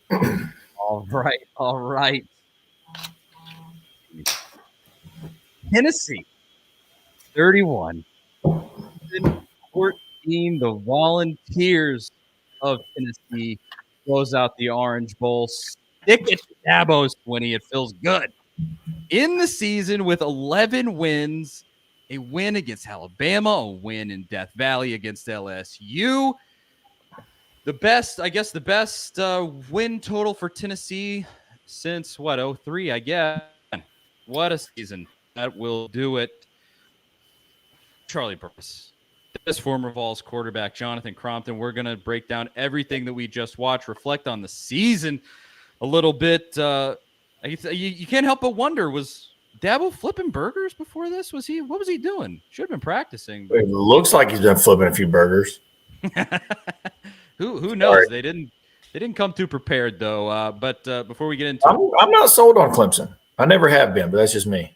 All right, all right. Tennessee, 31. 14, the Volunteers of Tennessee close out the Orange Bowl. Stick it to Dabo Swinney. It feels good. In the season with 11 wins, a win against Alabama, a win in Death Valley against LSU. The best win total for Tennessee since what, 03, I guess. What a season. That will do it. Charlie Burris, this former Vols quarterback, Jonathan Crompton. We're going to break down everything that we just watched, reflect on the season a little bit. You can't help but wonder, was Dabo flipping burgers before this? What was he doing? Should have been practicing. It looks like he's been flipping a few burgers. Who knows? They didn't come too prepared though. But before we get into I'm not sold on Clemson. I never have been, but that's just me.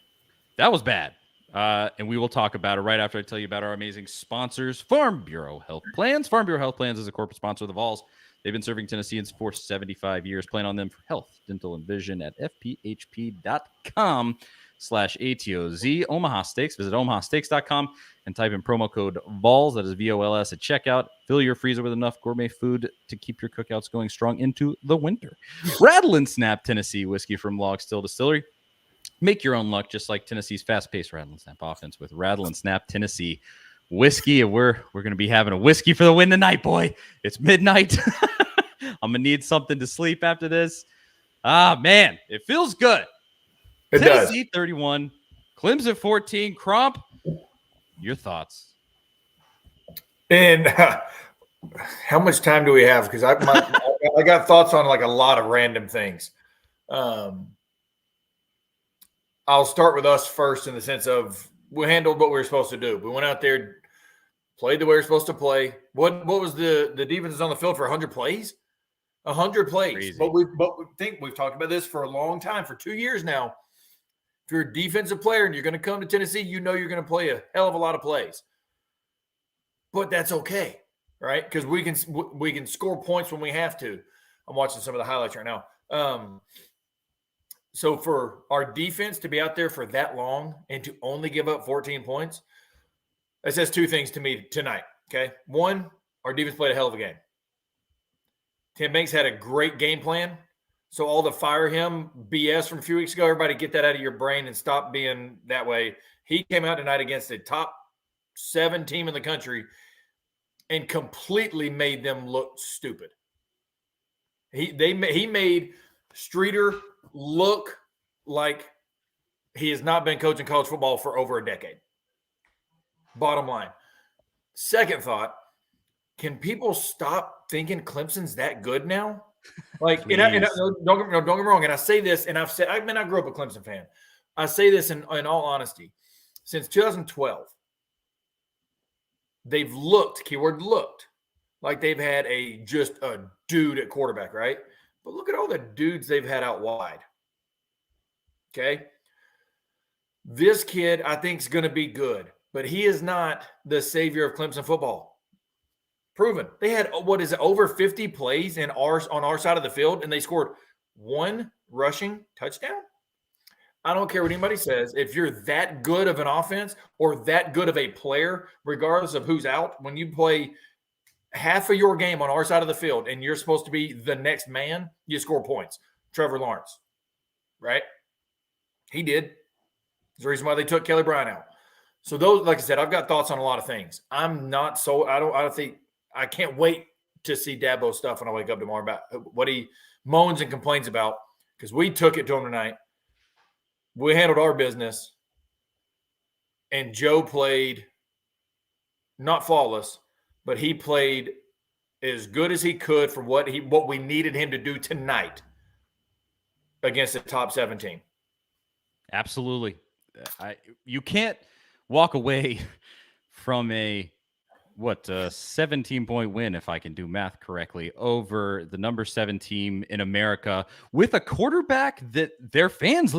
That was bad. And we will talk about it right after I tell you about our amazing sponsors, Farm Bureau Health Plans. Farm Bureau Health Plans is a corporate sponsor of the Vols. They've been serving Tennesseans for 75 years. Plan on them for health, dental, and vision at fphp.com/ATOZ. Omaha Steaks. Visit omahasteaks.com and type in promo code VOLS, that is VOLS, at checkout. Fill your freezer with enough gourmet food to keep your cookouts going strong into the winter. Rattle and Snap Tennessee whiskey from Log Still Distillery. Make your own luck, just like Tennessee's fast-paced Rattle and Snap offense with Rattle and Snap Tennessee whiskey. And we're going to be having a whiskey for the win tonight, boy. It's midnight. I'm going to need something to sleep after this. Ah, man, it feels good. It Tennessee does. 31, Clemson 14. Cromp, your thoughts? And how much time do we have? Because I got thoughts on like a lot of random things. I'll start with us first in the sense of we handled what we were supposed to do. We went out there, played the way we were supposed to play. What was the defense is on the field for 100 plays? 100 plays. Crazy. But we think we've talked about this for a long time, for 2 years now. If you're a defensive player and you're going to come to Tennessee, you know you're going to play a hell of a lot of plays. But that's okay, right? Because we can score points when we have to. I'm watching some of the highlights right now. So for our defense to be out there for that long and to only give up 14 points, that says two things to me tonight, okay? One, our defense played a hell of a game. Tim Banks had a great game plan. So all the fire him BS from a few weeks ago, everybody get that out of your brain and stop being that way. He came out tonight against the top 7 team in the country and completely made them look stupid. He made Streeter look like he has not been coaching college football for over a decade. Bottom line. Second thought, can people stop thinking Clemson's that good now? Like, don't get me wrong, and I say this, and I grew up a Clemson fan. I say this in all honesty. Since 2012, they've looked, keyword looked, like they've had just a dude at quarterback, right? But look at all the dudes they've had out wide. Okay? This kid, I think, is going to be good, but he is not the savior of Clemson football. Proven. They had, over 50 plays on our side of the field, and they scored 1 rushing touchdown? I don't care what anybody says. If you're that good of an offense or that good of a player, regardless of who's out, when you play half of your game on our side of the field and you're supposed to be the next man, you score points. Trevor Lawrence, right? He did. There's the reason why they took Kelly Bryant out. So those, like I said, I've got thoughts on a lot of things. I can't wait to see Dabo's stuff when I wake up tomorrow about what he moans and complains about, because we took it to him tonight. We handled our business, and Joe played not flawless, but he played as good as he could for what we needed him to do tonight against the top 17. Absolutely. You can't walk away from a 17-point win, if I can do math correctly, over the number 7 team in America with a quarterback that their fans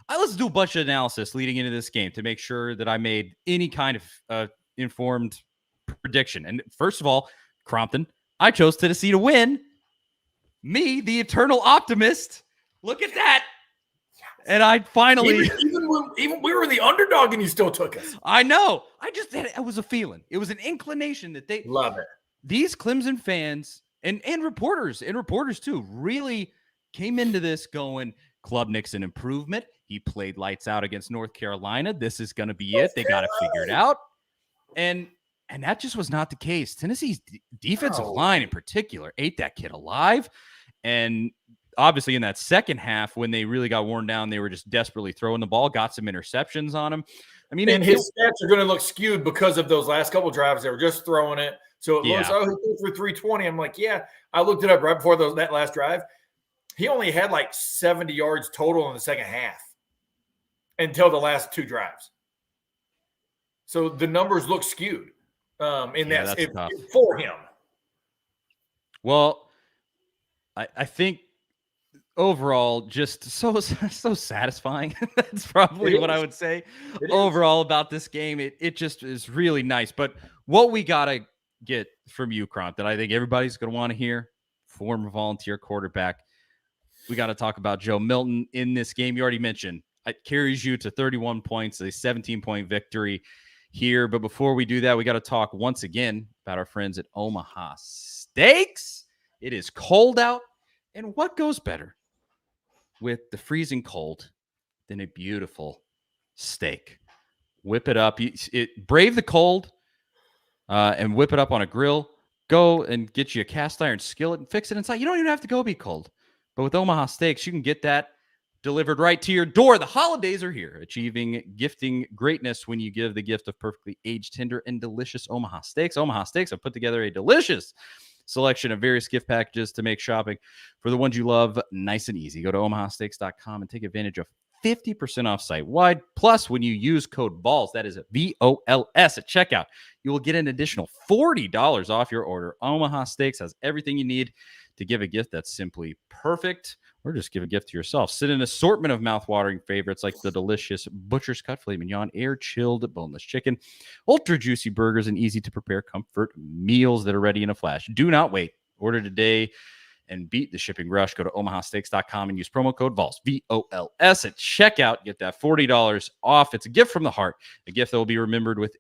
I listened to a bunch of analysis leading into this game to make sure that I made any kind of informed prediction. And first of all, Crompton, I chose Tennessee to win Me, the eternal optimist. Look at that. And I finally even we were the underdog and you still took us. I know. It was a feeling. It was an inclination that they love it. These Clemson fans and reporters too really came into this going, Klubnik's an improvement. He played lights out against North Carolina. This is going to be it. They got to figure it out. And that just was not the case. Tennessee's defensive line in particular ate that kid alive. And obviously in that second half, when they really got worn down, they were just desperately throwing the ball, got some interceptions on him. I mean, his stats are going to look skewed because of those last couple drives. They were just throwing it. So it looks, he threw for 320. I'm like, yeah. I looked it up right before that last drive. He only had like 70 yards total in the second half until the last two drives. So the numbers look skewed for him. Well, I think overall, just so satisfying. That's probably what I would say overall about this game. It just is really nice. But what we got to get from you, Crompton, I think everybody's going to want to hear, former volunteer quarterback. We got to talk about Joe Milton in this game. You already mentioned it carries you to 31 points, a 17-point victory here. But before we do that, we got to talk once again about our friends at Omaha Steaks. It is cold out. And what goes better with the freezing cold than a beautiful steak? Whip it up. Brave the cold and whip it up on a grill. Go and get you a cast iron skillet and fix it inside. You don't even have to go be cold. But with Omaha Steaks, you can get that delivered right to your door. The holidays are here, achieving gifting greatness when you give the gift of perfectly aged, tender, and delicious Omaha Steaks. Omaha Steaks have put together a delicious selection of various gift packages to make shopping for the ones you love nice and easy. Go to omahasteaks.com and take advantage of 50% off site-wide. Plus, when you use code VOLS, that is VOLS at checkout, you will get an additional $40 off your order. Omaha Steaks has everything you need to give a gift that's simply perfect, or just give a gift to yourself. Sit in an assortment of mouth-watering favorites like the delicious Butcher's Cut Filet Mignon, air-chilled boneless chicken, ultra-juicy burgers, and easy-to-prepare comfort meals that are ready in a flash. Do not wait. Order today and beat the shipping rush. Go to omahasteaks.com and use promo code VOLS, VOLS, at checkout. Get that $40 off. It's a gift from the heart, a gift that will be remembered with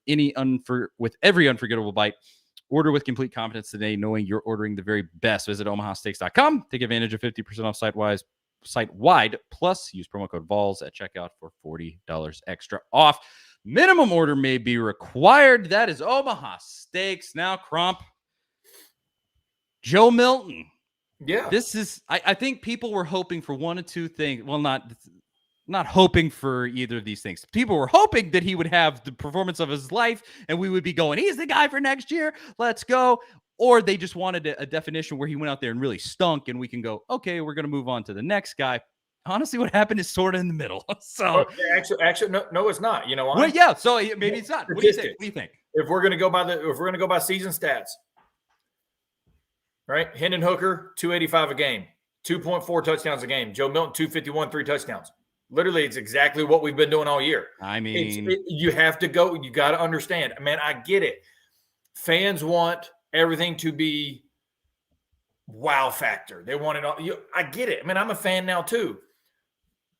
every unforgettable bite. Order with complete confidence today, knowing you're ordering the very best. Visit omahasteaks.com. Take advantage of 50% off site-wide. Plus, use promo code VOLS at checkout for $40 extra off. Minimum order may be required. That is Omaha Steaks. Now, Cromp. Joe Milton. Yeah. This is, I think people were hoping for one of two things. Well, not hoping for either of these things. People were hoping that he would have the performance of his life and we would be going, he's the guy for next year. Let's go. Or they just wanted a definition where he went out there and really stunk and we can go, okay, we're going to move on to the next guy. Honestly, what happened is sort of in the middle. So actually, no, it's not. You know why? Well, yeah. So maybe it's not. What do you think? If we're going to go by season stats, right? Hendon Hooker, 285 a game, 2.4 touchdowns a game. Joe Milton, 251, 3 touchdowns. Literally, it's exactly what we've been doing all year. I mean, you have to go. You got to understand. Man, I get it. Fans want everything to be wow factor. They want it all. I get it. I mean, I'm a fan now too.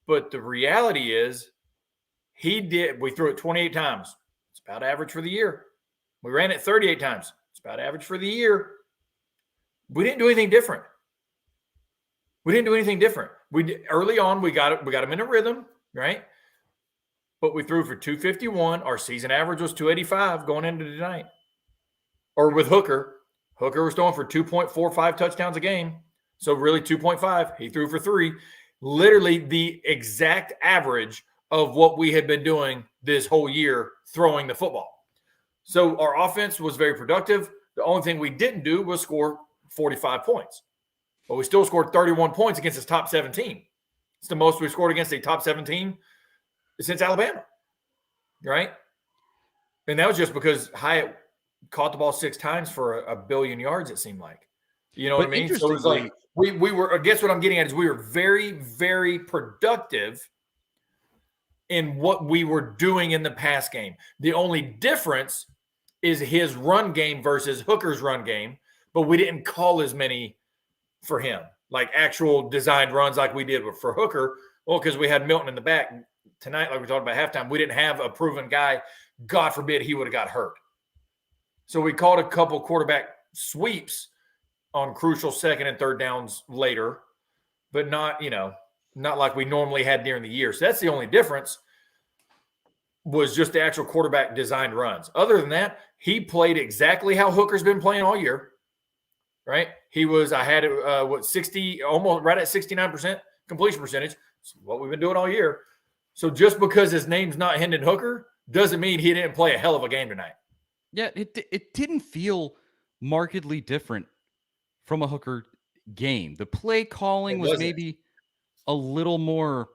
But the reality is, we threw it 28 times. It's about average for the year. We ran it 38 times. It's about average for the year. We didn't do anything different. Early on, we got him in a rhythm, right? But we threw for 251. Our season average was 285 going into tonight. Or with Hooker. Hooker was throwing for 2.45 touchdowns a game. So really 2.5. He threw for 3. Literally the exact average of what we had been doing this whole year throwing the football. So our offense was very productive. The only thing we didn't do was score 45 points. But we still scored 31 points against his top 17. It's the most we've scored against a top 17 since Alabama, right? And that was just because Hyatt caught the ball 6 times for a billion yards, it seemed like. You know what I mean? So it was like we were, I guess what I'm getting at is we were very, very productive in what we were doing in the pass game. The only difference is his run game versus Hooker's run game, but we didn't call as many for him. like actual designed runs like we did for Hooker. Well, because we had Milton in the back tonight, like we talked about halftime, we didn't have a proven guy. God forbid he would have got hurt. So we called a couple quarterback sweeps on crucial second and third downs later, but not like we normally had during the year. So that's the only difference, was just the actual quarterback designed runs. Other than that, he played exactly how Hooker's been playing all year, right? I had it, 60, almost right at 69% completion percentage. It's what we've been doing all year. So just because his name's not Hendon Hooker doesn't mean he didn't play a hell of a game tonight. Yeah, it didn't feel markedly different from a Hooker game. The play calling was maybe a little more,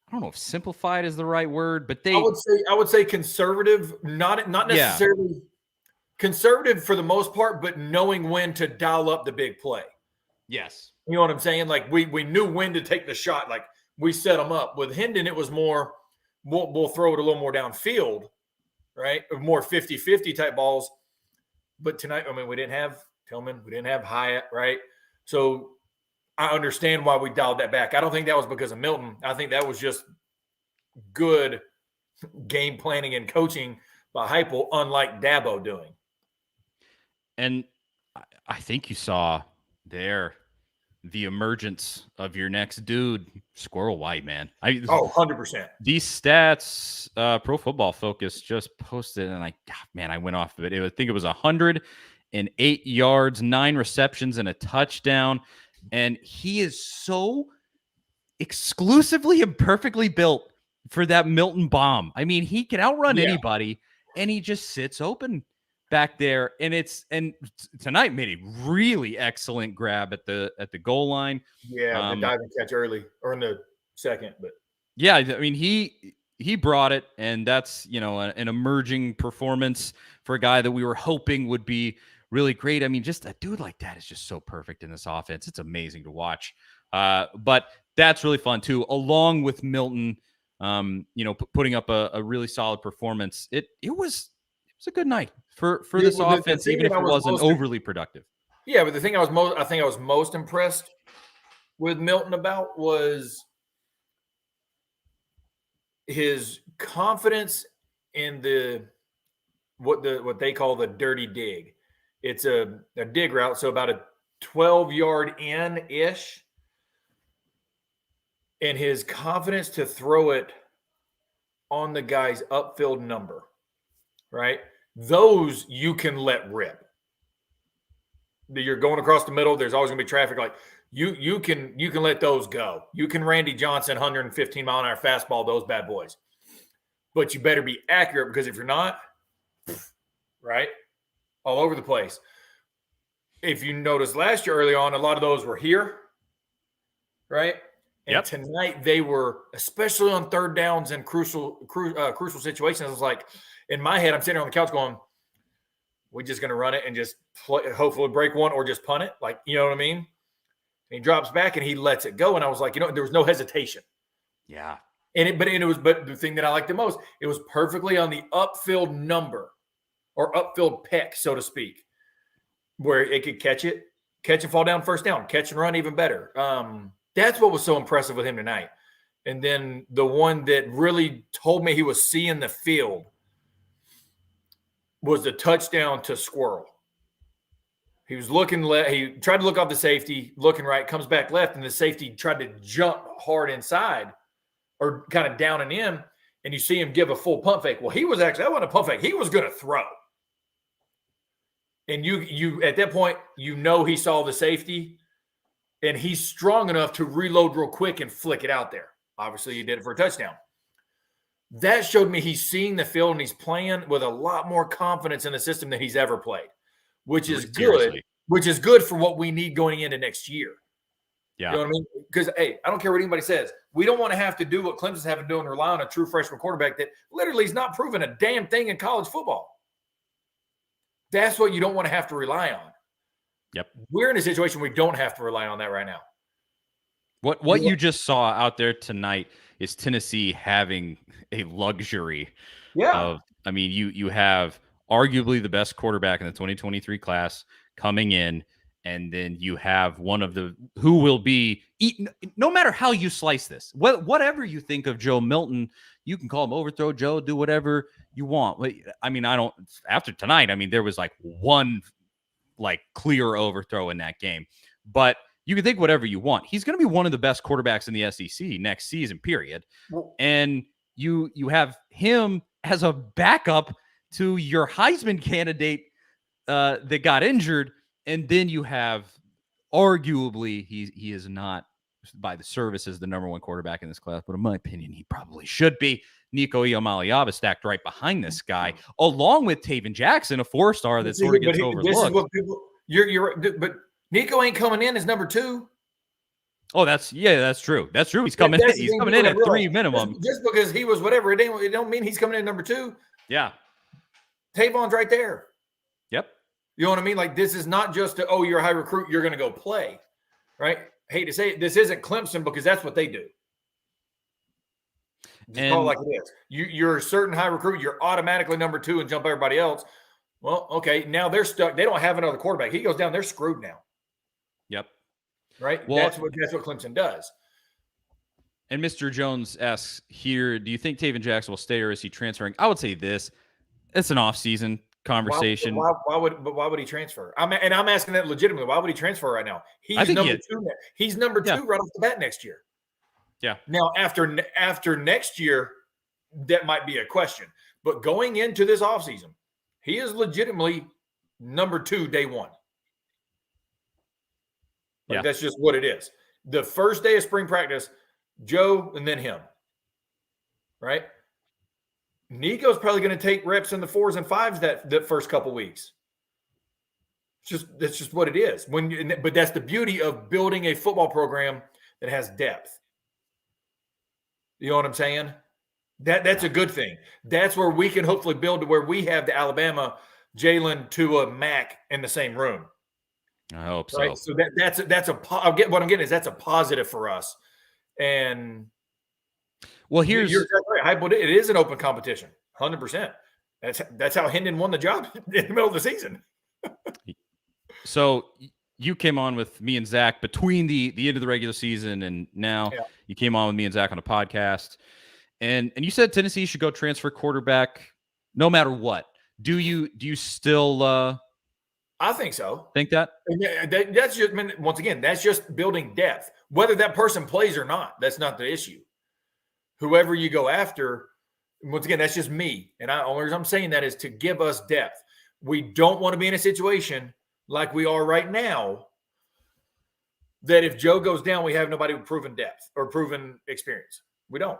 I don't know if simplified is the right word, but I would say conservative, not necessarily conservative for the most part, but knowing when to dial up the big play. Yes. You know what I'm saying? Like we knew when to take the shot. Like we set them up. With Hendon, it was more, we'll throw it a little more downfield, right? More 50-50 type balls. But tonight, I mean, we didn't have Tillman. We didn't have Hyatt, right? So I understand why we dialed that back. I don't think that was because of Milton. I think that was just good game planning and coaching by Heupel, unlike Dabo doing. And I think you saw there the emergence of your next dude, Squirrel White, man. 100%. These stats, Pro Football Focus just posted, and I went off of it. I think it was 108 yards, 9 receptions, and a touchdown. And he is so exclusively and perfectly built for that Milton bomb. I mean, he can outrun anybody, and he just sits open back there. And tonight made a really excellent grab at the goal line. Yeah, the diving catch early or in the second, but yeah, I mean he brought it, and that's an emerging performance for a guy that we were hoping would be really great. I mean, just a dude like that is just so perfect in this offense. It's amazing to watch. But that's really fun too, along with Milton, putting up a really solid performance. It was a good night for this offense, even if it wasn't overly productive. Yeah, but the thing I think I was most impressed with Milton about was his confidence in what they call the dirty dig. It's a dig route, so about a 12-yard in-ish, and his confidence to throw it on the guy's upfield number, right? Those you can let rip. You're going across the middle. There's always going to be traffic. Like you can let those go. You can Randy Johnson 115 mile an hour fastball those bad boys, but you better be accurate, because if you're not, right, all over the place. If you notice last year early on, a lot of those were here, right? And tonight they were, especially on third downs and crucial situations. I was like, in my head, I'm sitting on the couch going, we're just going to run it and just hopefully break one or just punt it. Like, you know what I mean? And he drops back and he lets it go. And I was like, there was no hesitation. Yeah. But the thing that I liked the most, it was perfectly on the upfield number or upfield peck, so to speak, where it could catch and fall down first down, catch and run even better. That's what was so impressive with him tonight. And then the one that really told me he was seeing the field was the touchdown to Squirrel. He was looking left. He tried to look off the safety, looking right, comes back left, and the safety tried to jump hard inside or kind of down and in, and you see him give a full pump fake. Well, that wasn't a pump fake. He was going to throw. And you at that point, he saw the safety, and he's strong enough to reload real quick and flick it out there. Obviously, he did it for a touchdown. That showed me he's seeing the field and he's playing with a lot more confidence in the system than he's ever played, which is good. Which is good for what we need going into next year. Yeah. You know what I mean? Because, hey, I don't care what anybody says. We don't want to have to do what Clemson's having to do and rely on a true freshman quarterback that literally is not proven a damn thing in college football. That's what you don't want to have to rely on. Yep. We're in a situation we don't have to rely on that right now. What you just saw out there tonight is Tennessee having a luxury of, I mean, you have arguably the best quarterback in the 2023 class coming in, and then you have one of the who will be no matter how you slice this, whatever you think of Joe Milton, you can call him overthrow Joe, do whatever you want. I mean, I don't after tonight. I mean, there was like one like clear overthrow in that game, but you can think whatever you want. He's going to be one of the best quarterbacks in the SEC next season, period. And you have him as a backup to your Heisman candidate that got injured. And then you have arguably he is not by the services the number one quarterback in this class, but in my opinion, he probably should be. Nico Iamaleava stacked right behind this guy, along with Taven Jackson, a 4-star that sort of gets overlooked. This is what people, you're but Nico ain't coming in as number 2. Oh, that's true. That's true. He's coming in at 3 minimum. Just because he was whatever, it don't mean he's coming in number 2. Yeah. Tavon's right there. Yep. You know what I mean? Like, this is not just you're a high recruit, you're going to go play, right? Hate to say it, this isn't Clemson because that's what they do. Just call it like it is. You're a certain high recruit, you're automatically number 2 and jump everybody else. Well, okay, now they're stuck. They don't have another quarterback. He goes down, they're screwed now. Yep. Right? Well, that's what Clemson does. And Mr. Jones asks here, do you think Taven Jackson will stay or is he transferring? I would say this. It's an off-season conversation. Why would he transfer? I'm asking that legitimately. Why would he transfer right now? He's number 2. He's number 2 right off the bat next year. Yeah. Now after next year, that might be a question. But going into this offseason, he is legitimately number 2 day 1. That's just what it is. The first day of spring practice, Joe and then him. Right? Nico's probably going to take reps in the 4s and 5s that first couple weeks. That's just what it is. But that's the beauty of building a football program that has depth. You know what I'm saying? That's a good thing. That's where we can hopefully build to where we have the Alabama, Jalen, Tua, Mac in the same room. I hope so. Right? So that's what I'm getting is that's a positive for us. And well, here's you're exactly right. It is an open competition, 100%. That's how Hendon won the job in the middle of the season. So you came on with me and Zach between the end of the regular season and now. Yeah. You came on with me and Zach on a podcast, and you said Tennessee should go transfer quarterback no matter what. Do you still? I think so. Think that? That's just, once again, that's just building depth. Whether that person plays or not, that's not the issue. Whoever you go after, once again, that's just me. And only reason I'm saying that is to give us depth. We don't want to be in a situation like we are right now that if Joe goes down, we have nobody with proven depth or proven experience. We don't.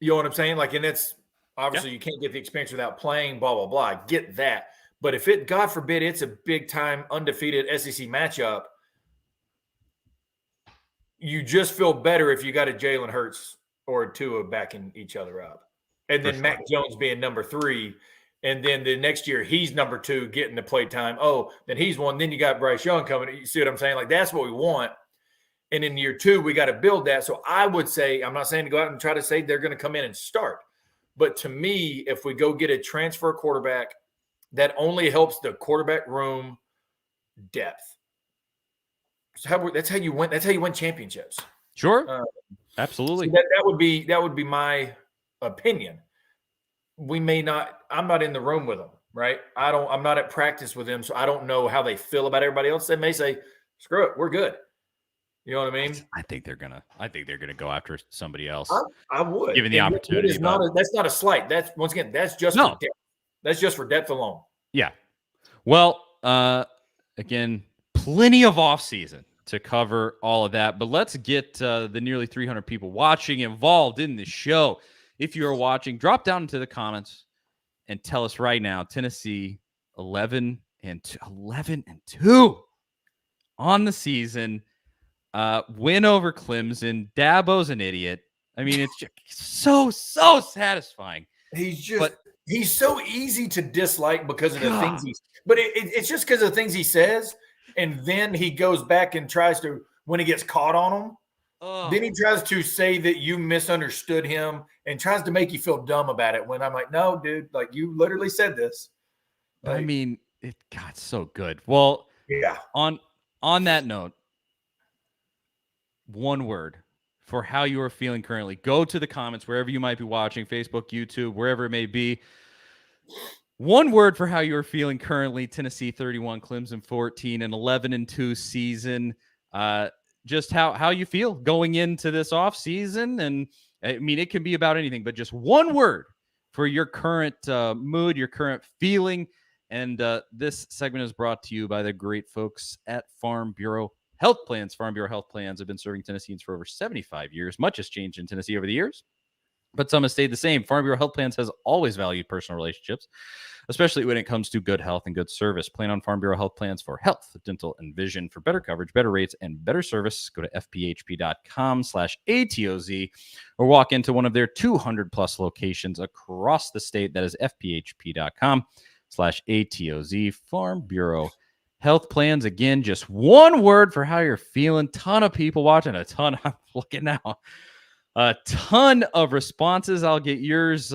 You know what I'm saying? Like, and it's obviously you can't get the experience without playing, blah, blah, blah. I get that. But if it, God forbid, it's a big-time undefeated SEC matchup, you just feel better if you got a Jalen Hurts or a Tua backing each other up. And then Mac Jones being number 3, and then the next year he's number 2 getting the play time. Oh, then he's 1. Then you got Bryce Young coming. You see what I'm saying? Like, that's what we want. And in year 2, we got to build that. So I would say, I'm not saying to go out and try to say they're going to come in and start. But to me, if we go get a transfer quarterback, that only helps the quarterback room depth. That's how you win. That's how you win championships. Sure, absolutely. So that would be my opinion. We may not. I'm not in the room with them, right? I'm not at practice with them, so I don't know how they feel about everybody else. They may say, "Screw it, we're good." You know what I mean? I think they're gonna go after somebody else. I would, given the opportunity. That's not a slight. That's once again. That's just for depth. That's just for depth alone. Yeah. Well, again, plenty of off season to cover all of that, but let's get the nearly 300 people watching involved in the show. If you are watching, drop down into the comments and tell us right now. Tennessee 11-2 on the season. Win over Clemson. Dabo's an idiot. I mean, it's just so satisfying. He's so easy to dislike because of the things it's just because of the things he says. And then he goes back and tries to, when he gets caught on them, then he tries to say that you misunderstood him and tries to make you feel dumb about it. When I'm like, no, dude, like you literally said this. Like, I mean, it got so good. Well, yeah. On On that note, one word for how you are feeling currently. Go to the comments wherever you might be watching, Facebook, YouTube, wherever it may be. One word for how you are feeling currently. Tennessee 31, Clemson 14, an 11-2 season. Just how you feel going into this off season. And I mean, it can be about anything, but just one word for your current mood, your current feeling. And this segment is brought to you by the great folks at Farm Bureau Health Plans. Farm Bureau Health Plans have been serving Tennesseans for over 75 years. Much has changed in Tennessee over the years, but some have stayed the same. Farm Bureau Health Plans has always valued personal relationships, especially when it comes to good health and good service. Plan on Farm Bureau Health Plans for health, dental, and vision. For better coverage, better rates, and better service, go to fphp.com/ATOZ or walk into one of their 200-plus locations across the state. That is fphp.com/ATOZ. Farm Bureau Health Plans. Again, just one word for how you're feeling. Ton of people watching, a ton. I'm looking now. A ton of responses. I'll get yours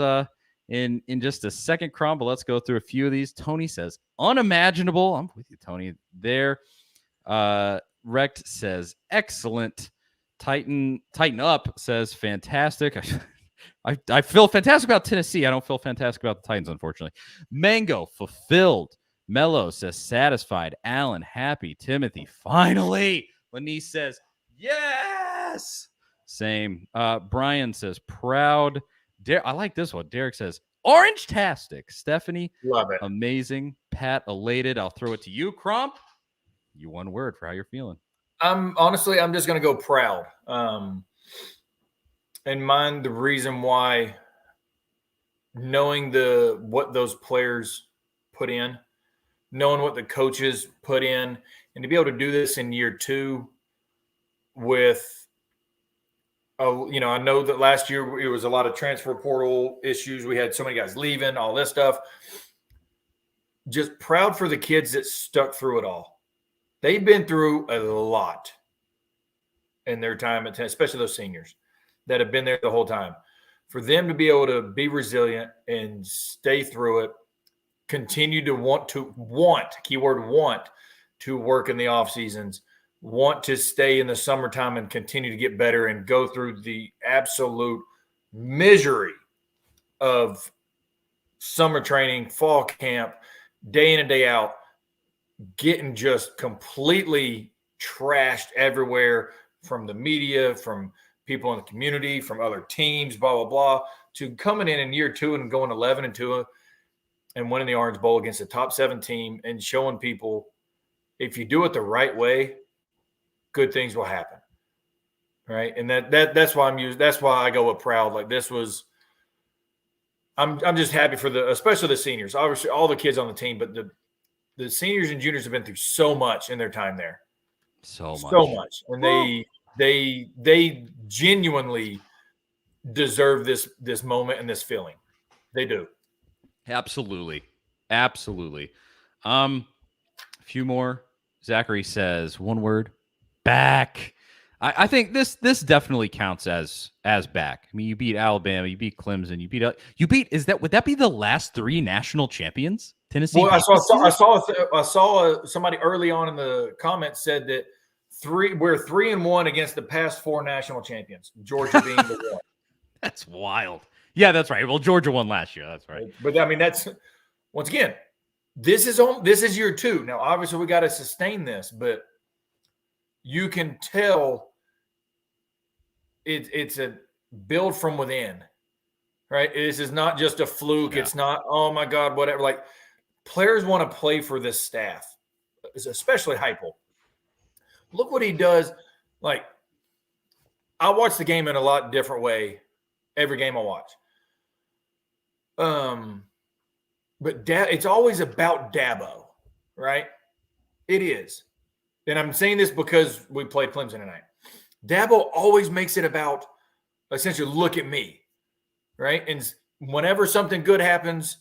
in just a second, Crom, but let's go through a few of these. Tony says, unimaginable. I'm with you, Tony, there. Rect says, excellent. Tighten up says, fantastic. I feel fantastic about Tennessee. I don't feel fantastic about the Titans, unfortunately. Mango, fulfilled. Mello says, satisfied. Alan, happy. Timothy, finally. Lanice says, yes. Same. Brian says, proud. I like this one. Derek says, orange-tastic. Stephanie, love it. Amazing. Pat, elated. I'll throw it to you, Crump. You one word for how you're feeling. I'm just going to go proud. And mind the reason why, knowing what those players put in, knowing what the coaches put in, and to be able to do this in year 2 with, I know that last year it was a lot of transfer portal issues. We had so many guys leaving, all this stuff. Just proud for the kids that stuck through it all. They've been through a lot in their time at Tennessee, especially those seniors that have been there the whole time. For them to be able to be resilient and stay through it, continue to want to work in the off seasons, want to stay in the summertime and continue to get better and go through the absolute misery of summer training, fall camp, day in and day out, getting just completely trashed everywhere from the media, from people in the community, from other teams, blah, blah, blah, to coming in year 2 and going 11-2 and winning the Orange Bowl against a top 7 team and showing people if you do it the right way, good things will happen, right? And that's why that's why I go with proud. Like this was, I'm just happy for especially the seniors. Obviously, all the kids on the team, but the seniors and juniors have been through so much in their time there, so much, and they genuinely deserve this moment and this feeling. They do. Absolutely. A few more. Zachary says, one word. Back. I think this definitely counts as back. I mean, you beat Alabama, you beat Clemson, would that be the last 3 national champions? Tennessee. Well, I saw somebody early on in the comments said that we're 3-1 against the past 4 national champions. Georgia being the one. That's wild. Yeah, that's right. Well, Georgia won last year. That's right. But I mean, that's once again, this is year 2. Now, obviously, we got to sustain this, but you can tell it's a build from within, right? This is not just a fluke. Yeah. It's not, oh my God, whatever. Like players want to play for this staff, especially Heupel. Look what he does. Like I watch the game in a lot different way every game I watch. But it's always about Dabo, right? It is. And I'm saying this because we played Clemson tonight. Dabo always makes it about essentially look at me, right? And whenever something good happens,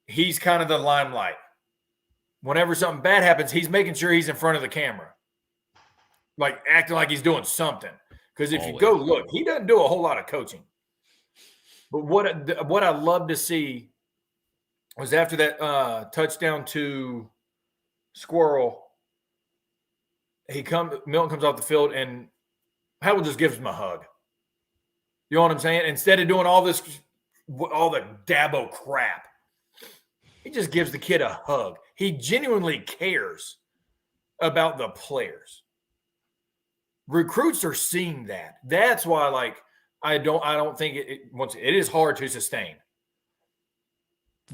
he's kind of the limelight. Whenever something bad happens, he's making sure he's in front of the camera, like acting like he's doing something. Because if you go look, he doesn't do a whole lot of coaching. But what I love to see was after that touchdown to Squirrel, Milton comes off the field, and Howell just gives him a hug. You know what I'm saying? Instead of doing all the Dabo crap, he just gives the kid a hug. He genuinely cares about the players. Recruits are seeing that. That's why, like, I don't think it is hard to sustain.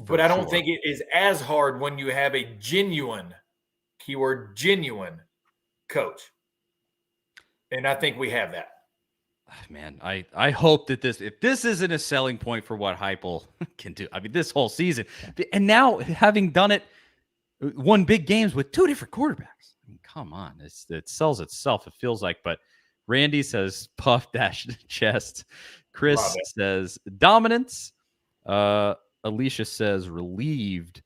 But I don't think it is as hard when you have a genuine, keyword genuine, coach. And I think we have that. Man, I hope that if this isn't a selling point for what Heupel can do, I mean, this whole season, and now having done it, won big games with 2 different quarterbacks. I mean, come on, it sells itself. It feels like. But Randy says puff dash chest. Chris says dominance. Alicia says relieved.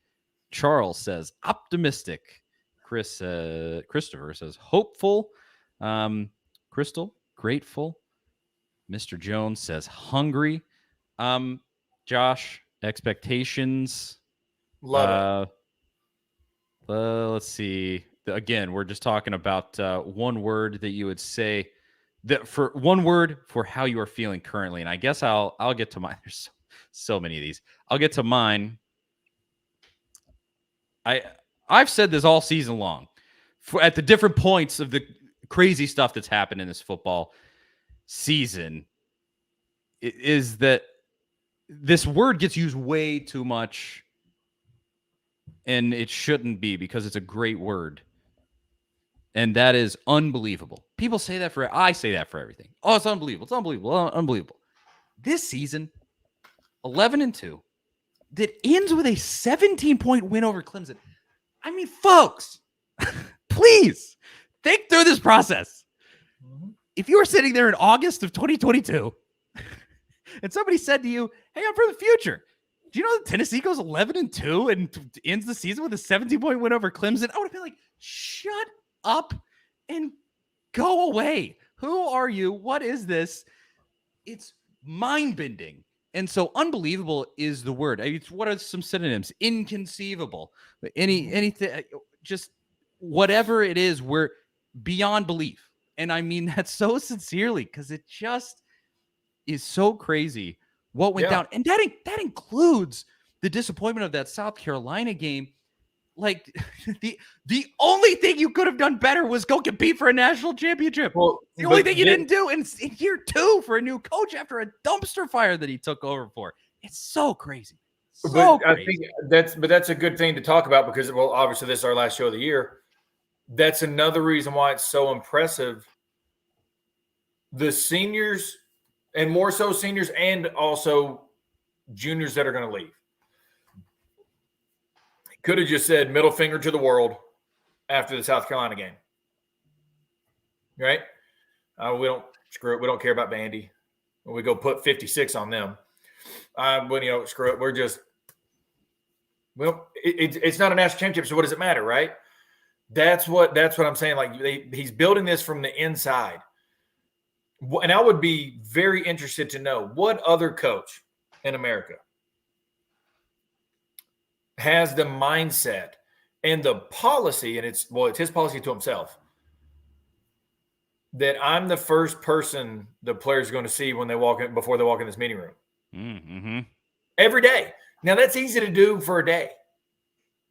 Charles says optimistic. Christopher says hopeful. Crystal, grateful. Mr. Jones says hungry. Josh, expectations. Love it. Let's see. Again, we're just talking about one word that you would say that for one word for how you are feeling currently. And I guess I'll get to mine. There's so many of these. I'll get to mine. I've said this all season long at the different points of the crazy stuff that's happened in this football season is that this word gets used way too much, and it shouldn't be, because it's a great word, and that is unbelievable. People say that I say that for everything. Oh, it's unbelievable. It's unbelievable. Unbelievable. This season, 11-2, that ends with a 17-point win over Clemson. I mean, folks, please think through this process. If you were sitting there in August of 2022 and somebody said to you, hey, I'm from the future, do you know that Tennessee goes 11-2 and ends the season with a 17-point win over Clemson? I would have been like, shut up and go away. Who are you? What is this? It's mind-bending. And so unbelievable is the word. I mean, what are some synonyms? Inconceivable. Anything, just whatever it is, we're beyond belief. And I mean that so sincerely, because it just is so crazy what went down. And that includes the disappointment of that South Carolina game. Like, the only thing you could have done better was go compete for a national championship. Well, the only thing you didn't do in year 2 for a new coach after a dumpster fire that he took over for. It's so crazy. So crazy. I think that's a good thing to talk about, because, well, obviously this is our last show of the year. That's another reason why it's so impressive. The seniors, and more so seniors and also juniors that are going to leave. Could have just said middle finger to the world after the South Carolina game. Right? We don't screw it. We don't care about Vandy. We go put 56 on them. Screw it. We're just, it's not a national championship, so what does it matter, right? That's what I'm saying. Like, he's building this from the inside. And I would be very interested to know what other coach in America has the mindset and the policy, and it's his policy to himself, that I'm the first person the players are going to see when they walk in, before they walk in this meeting room. Mm-hmm. Every day. Now, that's easy to do for a day,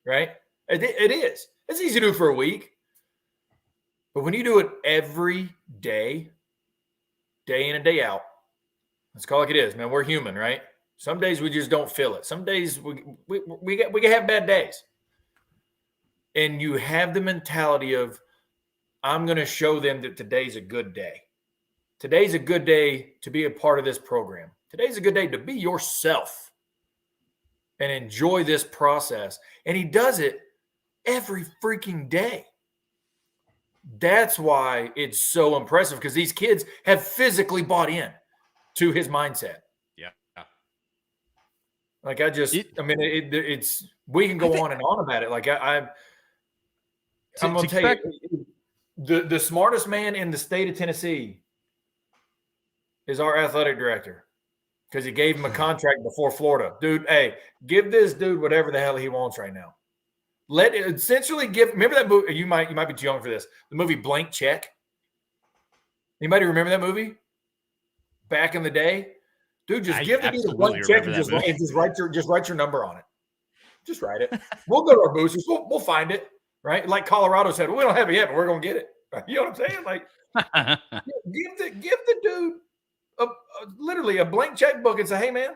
right? It is. It's easy to do for a week. But when you do it every day, day in and day out, let's call it like it is, man. We're human, right? Some days we just don't feel it. Some days we can have bad days. And you have the mentality of, I'm going to show them that today's a good day. Today's a good day to be a part of this program. Today's a good day to be yourself and enjoy this process. And he does it every freaking day. That's why it's so impressive, because these kids have physically bought in to his mindset. Yeah. Like, it's we can go on and on about it. Like, I'm going to tell you, the smartest man in the state of Tennessee is our athletic director, because he gave him a contract before Florida. Dude, hey, give this dude whatever the hell he wants right now. Let it essentially give. Remember that movie? You might be too young for this. The movie Blank Check. Anybody remember that movie? Back in the day, dude, just give the dude a blank check and just write your number on it. Just write it. We'll go to our boosters. We'll find it. Right? Like Colorado said, well, we don't have it yet, but we're gonna get it. You know what I'm saying? Like, give the dude literally a blank checkbook and say, hey man,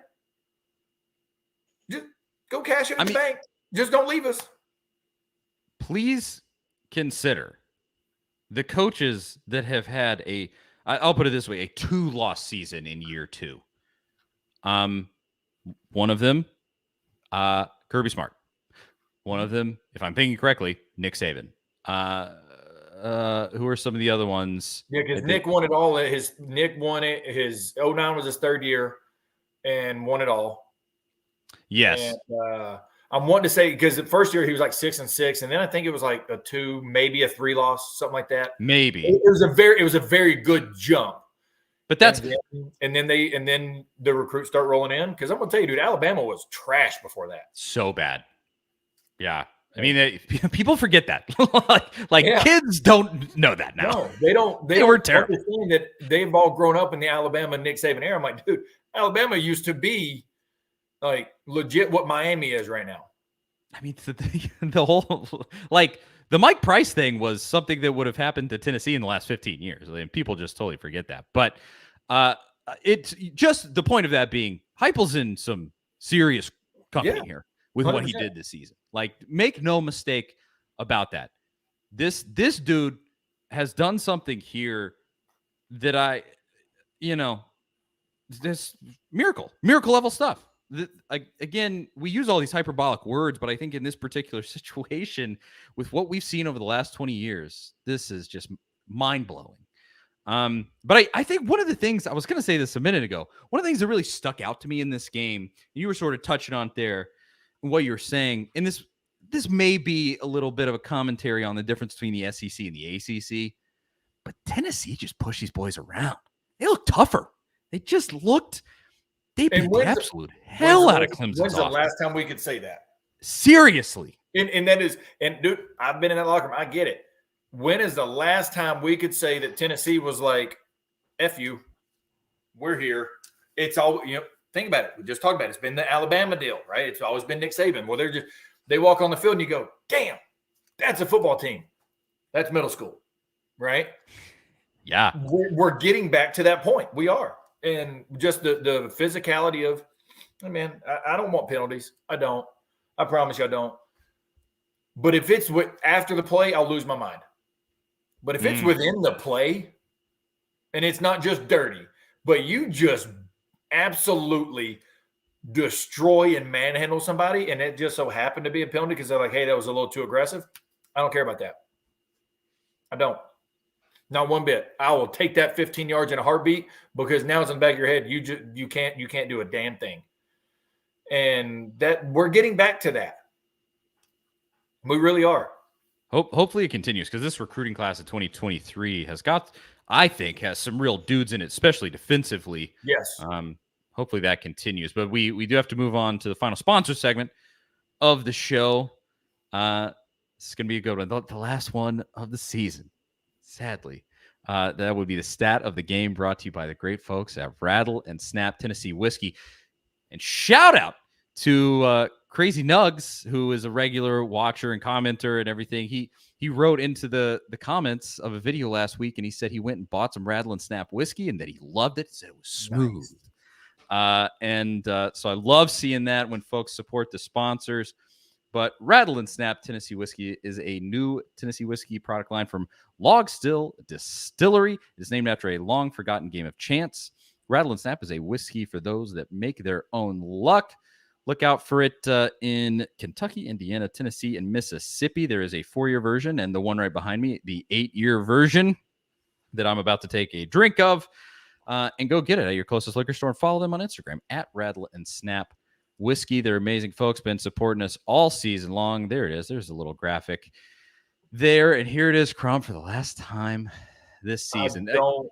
just go cash it in the bank. Just don't leave us. Please consider the coaches that have had I'll put it this way, a 2-loss season in year 2. One of them, Kirby Smart. One of them, if I'm thinking correctly, Nick Saban. Who are some of the other ones? Yeah, because Nick won it all. Nick won it. His 09 was his 3rd year and won it all. Yes. And, I'm wanting to say because the first year he was like 6-6, and then I think it was like a 2, maybe a 3 loss, something like that. Maybe it was a very good jump. But that's and then the recruits start rolling in because I'm gonna tell you, dude, Alabama was trash before that. So bad. Yeah. I mean, people forget that. Kids don't know that now. No, they don't. They were terrible. That they've all grown up in the Alabama Nick Saban era. I'm like, dude, Alabama used to be like legit what Miami is right now. I mean, the whole the Mike Price thing was something that would have happened to Tennessee in the last 15 years. I mean, people just totally forget that. But it's just the point of that being Heupel's in some serious company here with 100%. What he did this season. Like, make no mistake about that. This dude has done something here that this miracle level stuff. Again, we use all these hyperbolic words, but I think in this particular situation, with what we've seen over the last 20 years, this is just mind-blowing. But I think one of the things, I was going to say this a minute ago, one of the things that really stuck out to me in this game, you were sort of touching on there, what you're saying, and this may be a little bit of a commentary on the difference between the SEC and the ACC, but Tennessee just pushed these boys around. They looked tougher. They just looked... They beat the absolute hell out of Clemson. When's the last time we could say that? Seriously. And that is, and dude, I've been in that locker room. I get it. When is the last time we could say that Tennessee was like, F you, we're here. It's all, think about it. We just talked about it. It's been the Alabama deal, right? It's always been Nick Saban. Well, they walk on the field and you go, damn, that's a football team. That's middle school, right? Yeah. We're getting back to that point. We are. And just the physicality of, man, I don't want penalties. I don't. I promise you I don't. But if it's after the play, I'll lose my mind. But if it's within the play, and it's not just dirty, but you just absolutely destroy and manhandle somebody, and it just so happened to be a penalty because they're like, hey, that was a little too aggressive, I don't care about that. I don't. Not one bit. I will take that 15 yards in a heartbeat because now it's in the back of your head. You can't do a damn thing. And that we're getting back to that. We really are. Hopefully it continues because this recruiting class of 2023 has some real dudes in it, especially defensively. Yes. Hopefully that continues. But we do have to move on to the final sponsor segment of the show. This is going to be a good one. The last one of the season. Sadly, that would be the stat of the game, brought to you by the great folks at Rattle and Snap Tennessee Whiskey. And shout out to Crazy Nugs, who is a regular watcher and commenter and everything. He wrote into the comments of a video last week, and he said he went and bought some Rattle and Snap whiskey and that he loved it. He said it was smooth. Nice. So I love seeing that when folks support the sponsors. But Rattle and Snap Tennessee Whiskey is a new Tennessee whiskey product line from Log Still Distillery. It is named after a long-forgotten game of chance. Rattle and Snap is a whiskey for those that make their own luck. Look out for it in Kentucky, Indiana, Tennessee, and Mississippi. There is a 4-year version, and the one right behind me, the 8-year version that I'm about to take a drink of. And go get it at your closest liquor store and follow them on Instagram at Rattle and Snap Whiskey. They're amazing folks, been supporting us all season long. There it is. There's a little graphic there. And here it is, Crump, for the last time this season. Yeah.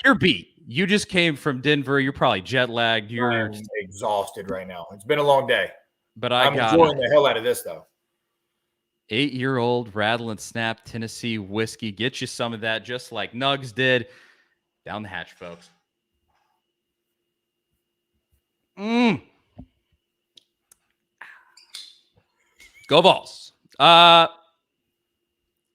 You're beat. You just came from Denver. You're probably jet lagged. I'm exhausted right now. It's been a long day. But I'm enjoying the hell out of this, though. 8-year-old Rattle and Snap Tennessee whiskey. Get you some of that, just like Nugs did. Down the hatch, folks. Go Vols.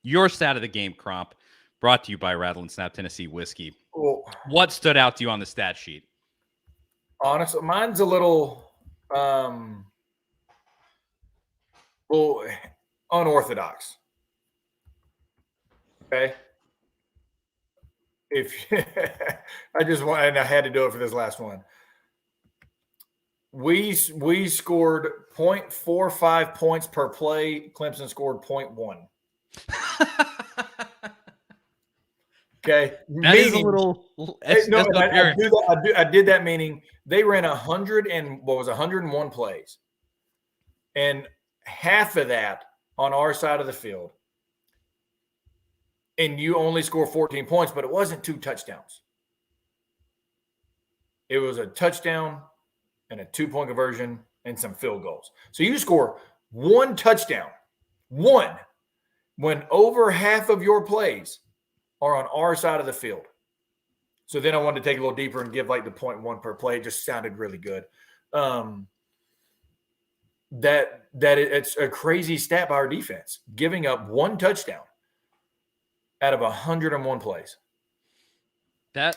Your stat of the game, Cromp, brought to you by Rattle and Snap Tennessee whiskey. Well, what stood out to you on the stat sheet? Honestly, mine's a little unorthodox. Okay. If I had to do it for this last one. We scored 0.45 points per play. Clemson scored 0.1. Okay, that is a little. I did that, meaning they ran 101 plays, and half of that on our side of the field, and you only score 14 points, but it wasn't 2 touchdowns. It was a touchdown and a 2-point conversion and some field goals. So you score 1 touchdown, when over half of your plays are on our side of the field. So then I wanted to take a little deeper and give like the 0.1 per play. It just sounded really good. It's a crazy stat by our defense, giving up 1 touchdown out of 101 plays. I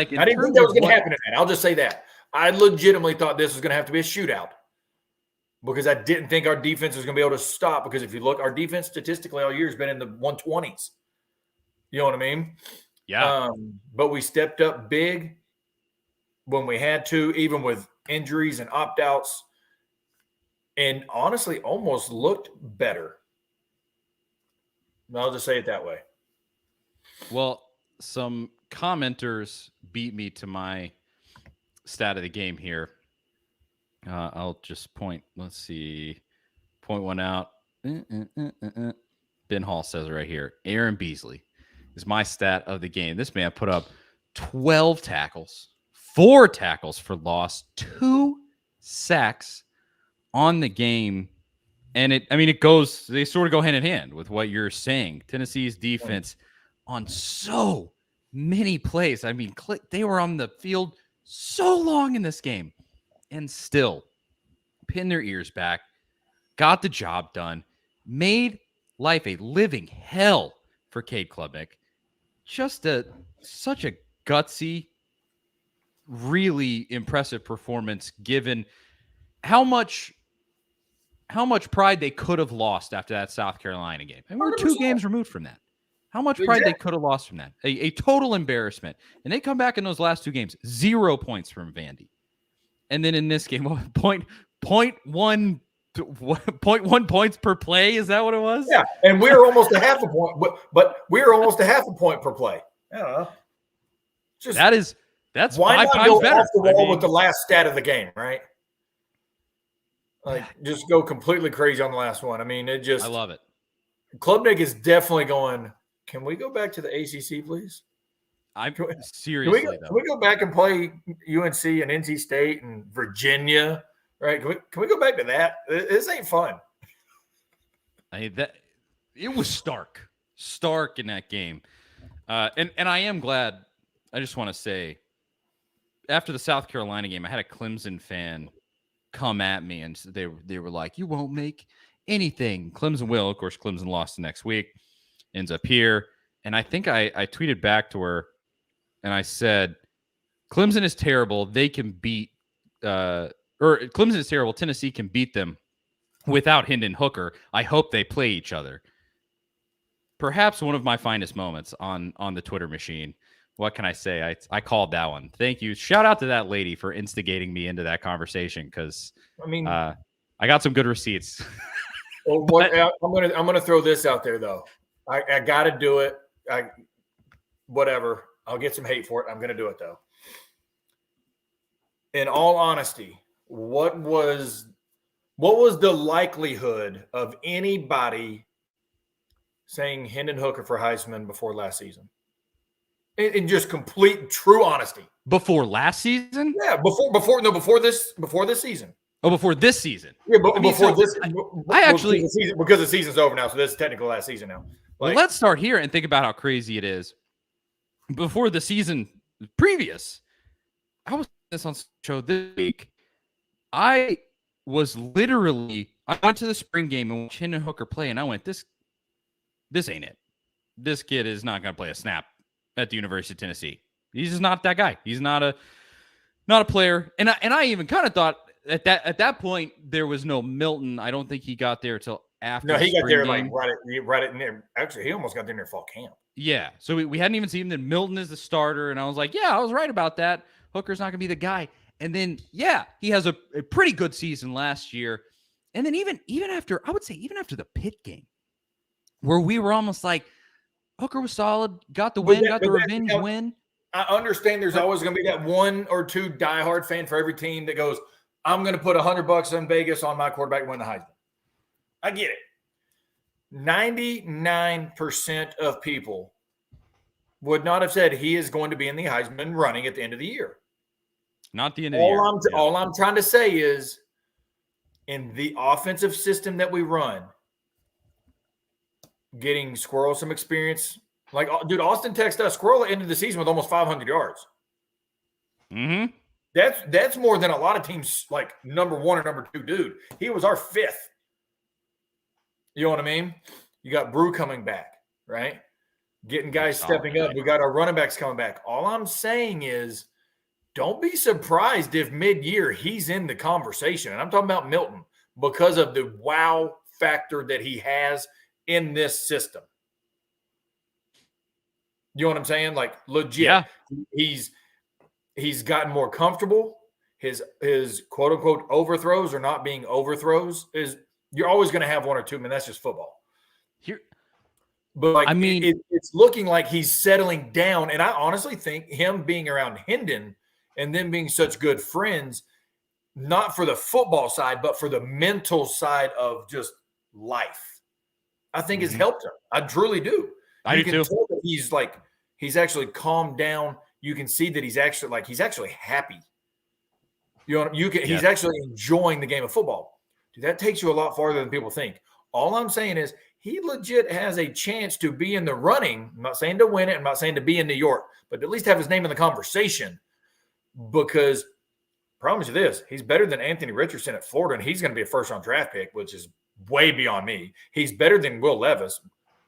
didn't think that was going to happen in that. I'll just say that. I legitimately thought this was going to have to be a shootout, because I didn't think our defense was going to be able to stop. Because if you look, our defense statistically all year has been in the 120s. You know what I mean? Yeah. But we stepped up big when we had to, even with injuries and opt-outs, and honestly almost looked better. I'll just say it that way. Well, some commenters beat me to my stat of the game here. I'll just point. Let's see. Point one out. Ben Hall says right here, Aaron Beasley is my stat of the game. This man put up 12 tackles, 4 tackles for loss, 2 sacks on the game. And they sort of go hand in hand with what you're saying. Tennessee's defense on so many plays. I mean, they were on the field so long in this game and still pinned their ears back, got the job done, made life a living hell for Cade Klubnik. Just such a gutsy, really impressive performance, given how much pride they could have lost after that South Carolina game. And we're 2 games removed from that. How much pride they could have lost from that. A total embarrassment. And they come back in those last 2 games, 0 points from Vandy. And then in this game, 0.1 points per play. Is that what it was? Yeah, and we were almost a half a point, but we were almost a half a point per play. I don't know. That's why 5 not times go better. off the wall with the last stat of the game, right? Like, just go completely crazy on the last one. I mean, I love it. Klubnik is definitely going, can we go back to the ACC, please? Seriously, can we go back and play UNC and NC State and Virginia, right? Can we go back to that? This ain't fun. It was stark in that game. And I am glad. I just want to say, after the South Carolina game, I had a Clemson fan come at me, and they were like, you won't make anything. Clemson will. Of course, Clemson lost the next week, ends up here. And I think I tweeted back to her, and I said, Clemson is terrible. They can beat Clemson is terrible. Tennessee can beat them without Hendon Hooker. I hope they play each other. Perhaps one of my finest moments on the Twitter machine. What can I say? I called that one. Thank you. Shout out to that lady for instigating me into that conversation, because I got some good receipts. Well, I'm gonna throw this out there though. I got to do it. Whatever. I'll get some hate for it. I'm gonna do it though. In all honesty, what was the likelihood of anybody saying Hendon Hooker for Heisman before last season? in just complete true honesty. Before last season? Yeah, before this season. Oh, before this season. Yeah, but before this, I actually because the season's over now, so this is technically last season now. Well, let's start here and think about how crazy it is. Before the season previous, I was this on show this week. I went to the spring game and watched Hendon Hooker play, and I went, this ain't it. This kid is not going to play a snap at the University of Tennessee. He's just not that guy. He's not a player. And I even kind of thought at that point there was no Milton. I don't think he got there till after. No, he got there game. like right at near. Actually, he almost got there near fall camp. Yeah, so we hadn't even seen him. Then Milton is the starter, and I was like, yeah, I was right about that. Hooker's not going to be the guy. And then, yeah, he has a pretty good season last year. And then even after, I would say even after the Pitt game, where we were almost like, Hooker was solid, got the win, got the revenge win. I understand there's always going to be that one or two diehard fan for every team that goes, I'm going to put $100 in Vegas on my quarterback to win the Heisman. I get it. 99% of people would not have said he is going to be in the Heisman running at the end of the year. Not the end of the year. All I'm trying to say is, in the offensive system that we run, getting Squirrel some experience. Like, dude, Austin texted us, Squirrel ended the season with almost 500 yards. Mm-hmm. That's more than a lot of teams, like number one or number two, dude. He was our fifth. You know what I mean? You got Brew coming back, right? Getting guys stepping up. We got our running backs coming back. All I'm saying is, don't be surprised if mid-year he's in the conversation. And I'm talking about Milton because of the wow factor that he has in this system. You know what I'm saying? Like, legit. Yeah. He's gotten more comfortable. His quote unquote overthrows are not being overthrows. You're always going to have one or two. I mean, that's just football. But like, I mean, it's looking like he's settling down. And I honestly think him being around Hendon and them being such good friends, not for the football side, but for the mental side of just life, I think has helped him. I truly do. You can tell that he's actually calmed down. You can see that he's actually happy. He's actually enjoying the game of football. Dude, that takes you a lot farther than people think. All I'm saying is he legit has a chance to be in the running. I'm not saying to win it. I'm not saying to be in New York, but at least have his name in the conversation. Because, promise you this, he's better than Anthony Richardson at Florida, and he's going to be a first-round draft pick, which is way beyond me. He's better than Will Levis.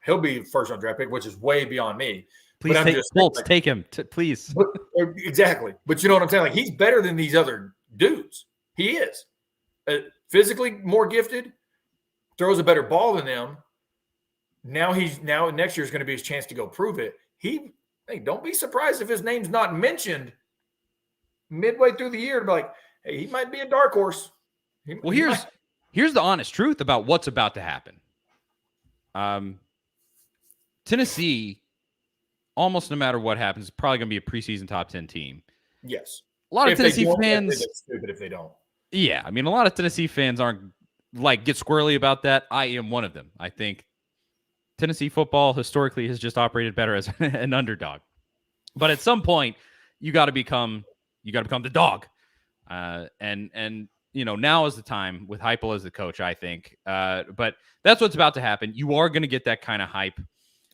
He'll be a first-round draft pick, which is way beyond me. Please take Colts. Take him, please. Exactly. But you know what I'm saying? Like, he's better than these other dudes. He is. Physically more gifted, throws a better ball than them. Now next year is going to be his chance to go prove it. Don't be surprised if his name's not mentioned midway through the year to be like, hey, he might be a dark horse. Here's the honest truth about what's about to happen. Tennessee, almost no matter what happens, is probably going to be a preseason top 10 team. Yes. A lot of Tennessee fans. It's stupid if they don't. Yeah. I mean, a lot of Tennessee fans aren't get squirrely about that. I am one of them. I think Tennessee football historically has just operated better as an underdog. But at some point, you got to become the dog. And now is the time with Heupel as the coach, I think. But that's what's about to happen. You are going to get that kind of hype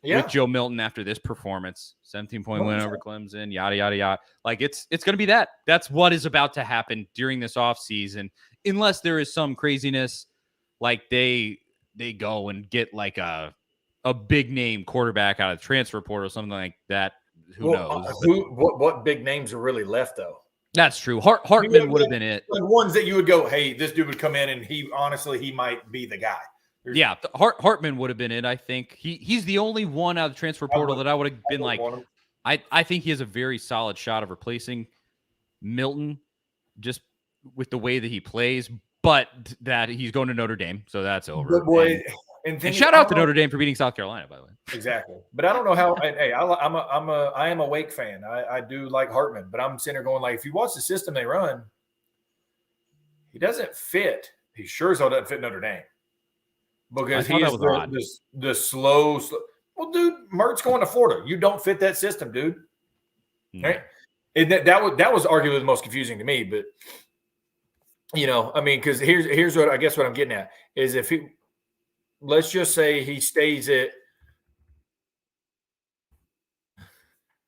with Joe Milton after this performance. 17-point win over Clemson, yada, yada, yada. Like, it's going to be that. That's what is about to happen during this offseason, unless there is some craziness like they go and get like a big name quarterback out of the transfer portal or something like that. Who knows? What big names are really left, though? That's true. Hartman would have been it. Like ones that you would go, hey, this dude would come in and he might be the guy. Hartman would have been it. I think he's the only one out of the transfer portal that I would have been like, I think he has a very solid shot of replacing Milton just with the way that he plays, but that he's going to Notre Dame, so that's over. Good boy. And shout out to Notre Dame for beating South Carolina, by the way. Exactly. But I don't know how. Hey, I am a Wake fan. I do like Hartman, but I'm sitting there going, like, if you watch the system they run, he doesn't fit. He sure as hell doesn't fit Notre Dame because he is the slow. Well, dude, Mert's going to Florida. You don't fit that system, dude. right? And that was arguably the most confusing to me. But I mean, because here's what I guess what I'm getting at is if let's just say he stays at.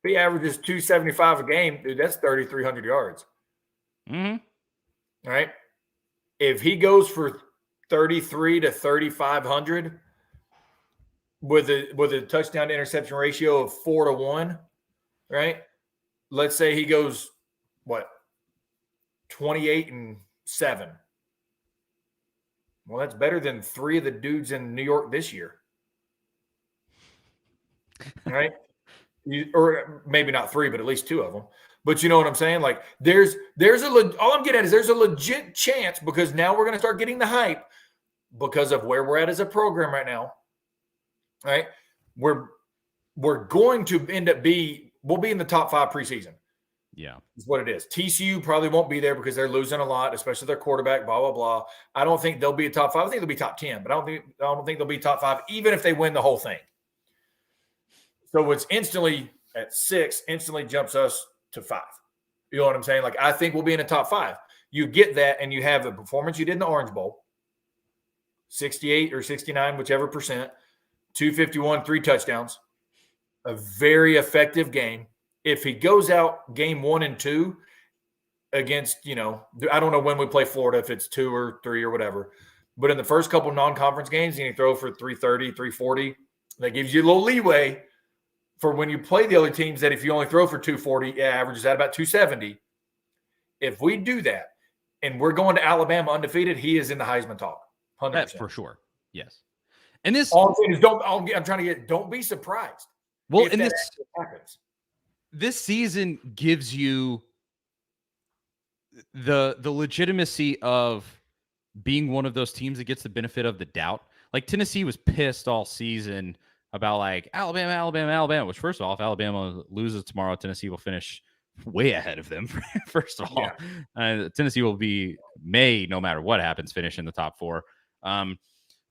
If he averages 275 a game, dude, that's 3,300 yards. Mm-hmm. All right. If he goes for 33 to 3,500 with a touchdown to interception ratio of 4-1, right? Let's say he goes 28-7. Well, that's better than 3 of the dudes in New York this year. All right. Or maybe not 3, but at least 2 of them. But you know what I'm saying? Like all I'm getting at is there's a legit chance because now we're going to start getting the hype because of where we're at as a program right now. Right? We're going to we'll be in the top 5 preseason. Yeah. Is what it is. TCU probably won't be there because they're losing a lot, especially their quarterback, blah, blah, blah. I don't think they'll be a top 5. I think they'll be top 10, but I don't think they'll be top 5 even if they win the whole thing. So it's instantly at 6, instantly jumps us to 5. You know what I'm saying? Like, I think we'll be in the top 5. You get that, and you have the performance you did in the Orange Bowl, 68 or 69, whichever percent, 251, 3 touchdowns, a very effective game. If he goes out game 1 and 2 against, I don't know when we play Florida, if it's 2 or 3 or whatever, but in the first couple non-conference games, and you throw for 330, 340, that gives you a little leeway for when you play the other teams that if you only throw for 240, averages out about 270. If we do that and we're going to Alabama undefeated, he is in the Heisman talk. 100%. That's for sure. Yes. And this all I'm saying is don't be surprised. Well, and this happens. This season gives you the legitimacy of being one of those teams that gets the benefit of the doubt. Like Tennessee was pissed all season about like Alabama, which first of all, if Alabama loses tomorrow, Tennessee will finish way ahead of them. First of all, Tennessee will be no matter what happens, finish in the top 4.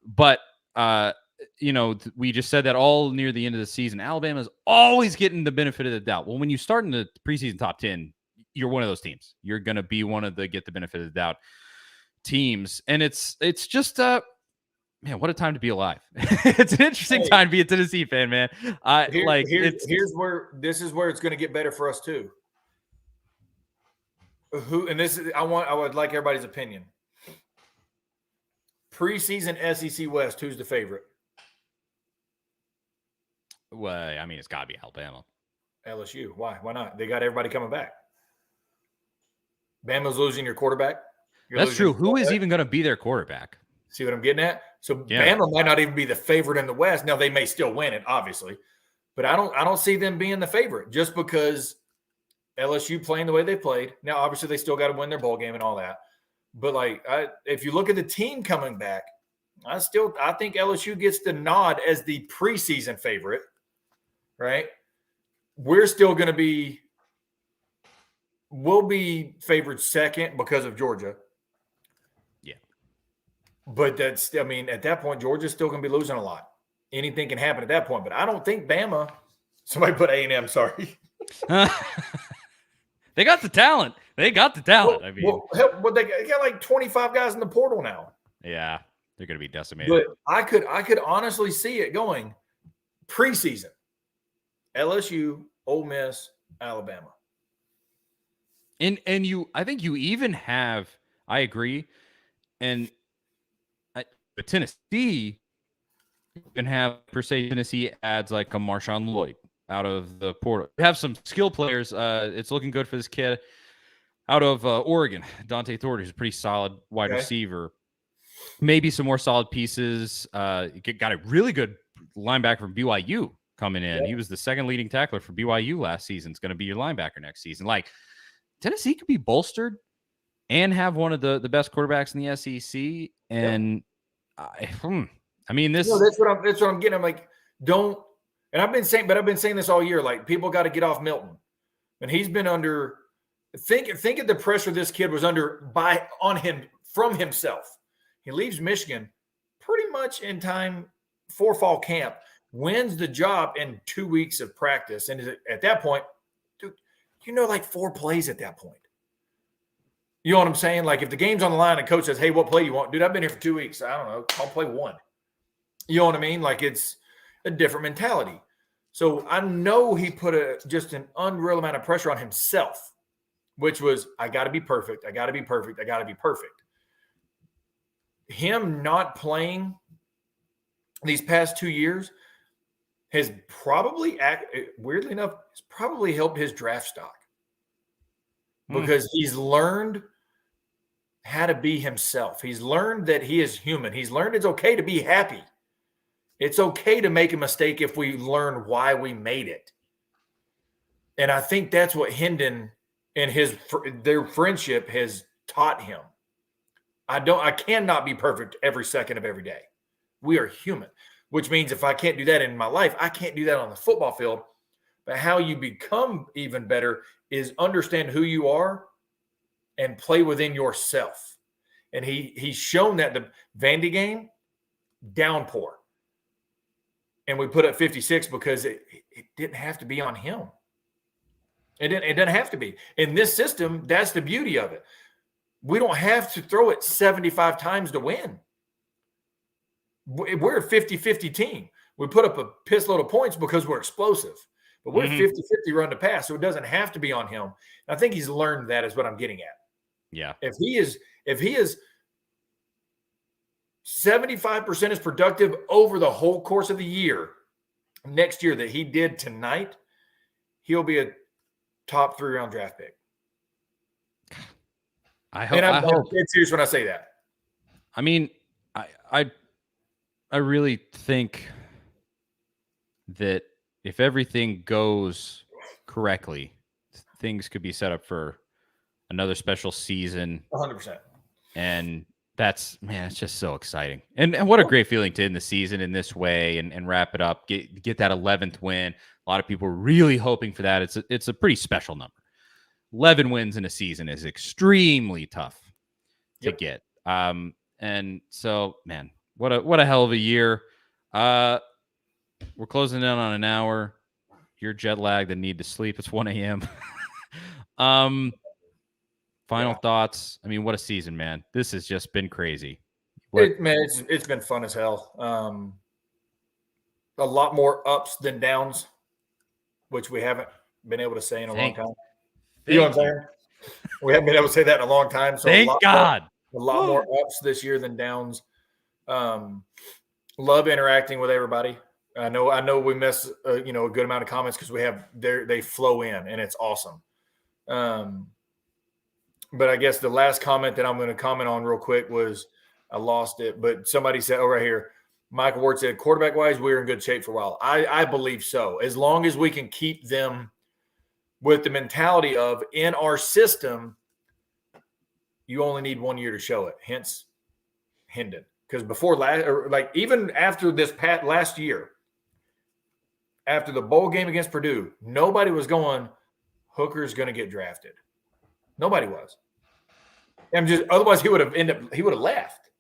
But we just said that all near the end of the season, Alabama's always getting the benefit of the doubt. Well, when you start in the preseason top 10, you're one of those teams. You're going to be one of the get the benefit of the doubt teams. And it's just man, what a time to be alive. It's an interesting time to be a Tennessee fan, man. Here's where it's going to get better for us too. I would like everybody's opinion. Preseason SEC West, who's the favorite? Well, I mean, it's got to be Alabama. LSU. Why? Why not? They got everybody coming back. Bama's losing your quarterback. That's true. Who is even going to be their quarterback? See what I'm getting at? So Bama might not even be the favorite in the West. Now they may still win it, obviously, but I don't see them being the favorite just because LSU playing the way they played. Now, obviously, they still got to win their bowl game and all that. But if you look at the team coming back, I think LSU gets the nod as the preseason favorite, right? We're still going to be – we'll be favored second because of Georgia. Yeah. But at that point, Georgia's still going to be losing a lot. Anything can happen at that point. But I don't think Bama – somebody put A&M, sorry. They got the talent. They got the talent. They got like 25 guys in the portal now. Yeah, they're going to be decimated. But I could honestly see it going preseason. LSU, Ole Miss, Alabama. And I think you even have, I agree, but Tennessee, you can have, per se, Tennessee adds like a Marshawn Lloyd out of the portal. We have some skill players. It's looking good for this kid out of Oregon. Dante Thornton, who's a pretty solid wide receiver. Maybe some more solid pieces. Got a really good linebacker from BYU coming in. Yeah. He was the second leading tackler for BYU last season. It's going to be your linebacker next season. Like, Tennessee could be bolstered and have one of the best quarterbacks in the SEC. And I mean, this. That's what I'm getting. I'm like, don't. And I've been saying this all year. Like, people got to get off Milton, and he's been under. Think of the pressure this kid was under from himself. He leaves Michigan pretty much in time for fall camp, wins the job in 2 weeks of practice, and at that point, dude, like 4 plays at that point. You know what I'm saying? Like if the game's on the line and coach says, hey, what play you want? Dude, I've been here for 2 weeks. I don't know. I'll play 1. You know what I mean? Like it's a different mentality. So I know he put just an unreal amount of pressure on himself, which was, I got to be perfect. I got to be perfect. I got to be perfect. Him not playing these past 2 years has probably, weirdly enough, has probably helped his draft stock because he's learned how to be himself. He's learned that he is human. He's learned it's okay to be happy. It's okay to make a mistake if we learn why we made it. And I think that's what Hendon and their friendship has taught him. I cannot be perfect every second of every day. We are human, which means if I can't do that in my life, I can't do that on the football field. But how you become even better is understand who you are and play within yourself. And he's shown that the Vandy game, downpour. And we put up 56 because it didn't have to be on him. It doesn't have to be. In this system, that's the beauty of it. We don't have to throw it 75 times to win. We're a 50-50 team. We put up a piss load of points because we're explosive. But we're 50-50 run to pass, so it doesn't have to be on him. And I think he's learned that is what I'm getting at. Yeah. If he is 75% as productive over the whole course of the year, next year that he did tonight, he'll be a top 3-round draft pick. I hope. And I'm hope. dead serious when I say that. I mean, I really think that if everything goes correctly, things could be set up for another special season. 100%. And it's just so exciting. And what a great feeling to end the season in this way and wrap it up, get that 11th win. A lot of people are really hoping for that. It's a pretty special number. 11 wins in a season is extremely tough to get. And so, man, what a hell of a year. We're closing in on an hour. You're jet lagged and need to sleep. It's 1 a.m. Final thoughts. I mean, what a season, man. This has just been crazy. It's been fun as hell. A lot more ups than downs, which we haven't been able to say in a long time. You know what I'm saying? We haven't been able to say that in a long time. So Thank God. A lot more ups this year than downs. Love interacting with everybody. I know we miss a good amount of comments because they flow in and it's awesome. But I guess the last comment that I'm going to comment on real quick was I lost it, but somebody said, right here, Michael Ward said, quarterback wise, we're in good shape for a while. I believe so. As long as we can keep them with the mentality of in our system, you only need 1 year to show it. Hence Hendon. Because even after this last year, after the bowl game against Purdue, nobody was going, Hooker's going to get drafted. Nobody was. Otherwise he would have left.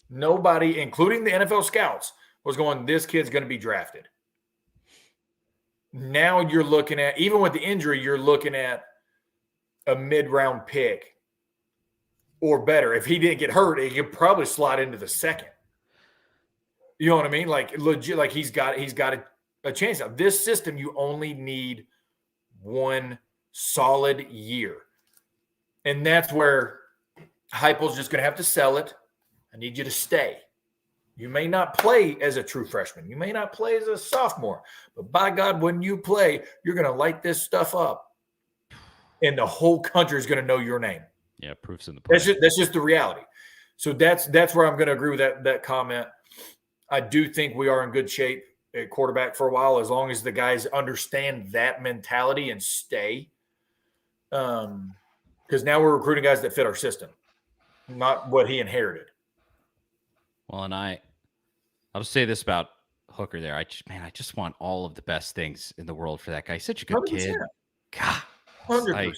Nobody, including the NFL scouts, was going, this kid's going to be drafted. Now you're looking at, even with the injury, you're looking at a mid-round pick or better. If he didn't get hurt, he could probably slide into the second. You know what I mean? Like legit, like he's got a chance. Now, this system, you only need 1 solid year. And that's where Heupel's just going to have to sell it. I need you to stay. You may not play as a true freshman. You may not play as a sophomore. But by God, when you play, you're going to light this stuff up. And the whole country is going to know your name. Yeah, proof's in the pudding. That's just the reality. So that's where I'm going to agree with that comment. I do think we are in good shape at quarterback for a while, as long as the guys understand that mentality and stay. Because now we're recruiting guys that fit our system, not what he inherited. Well, and I'll just say this about Hooker there. I just want all of the best things in the world for that guy. He's such a good 100%. kid. God, 100%.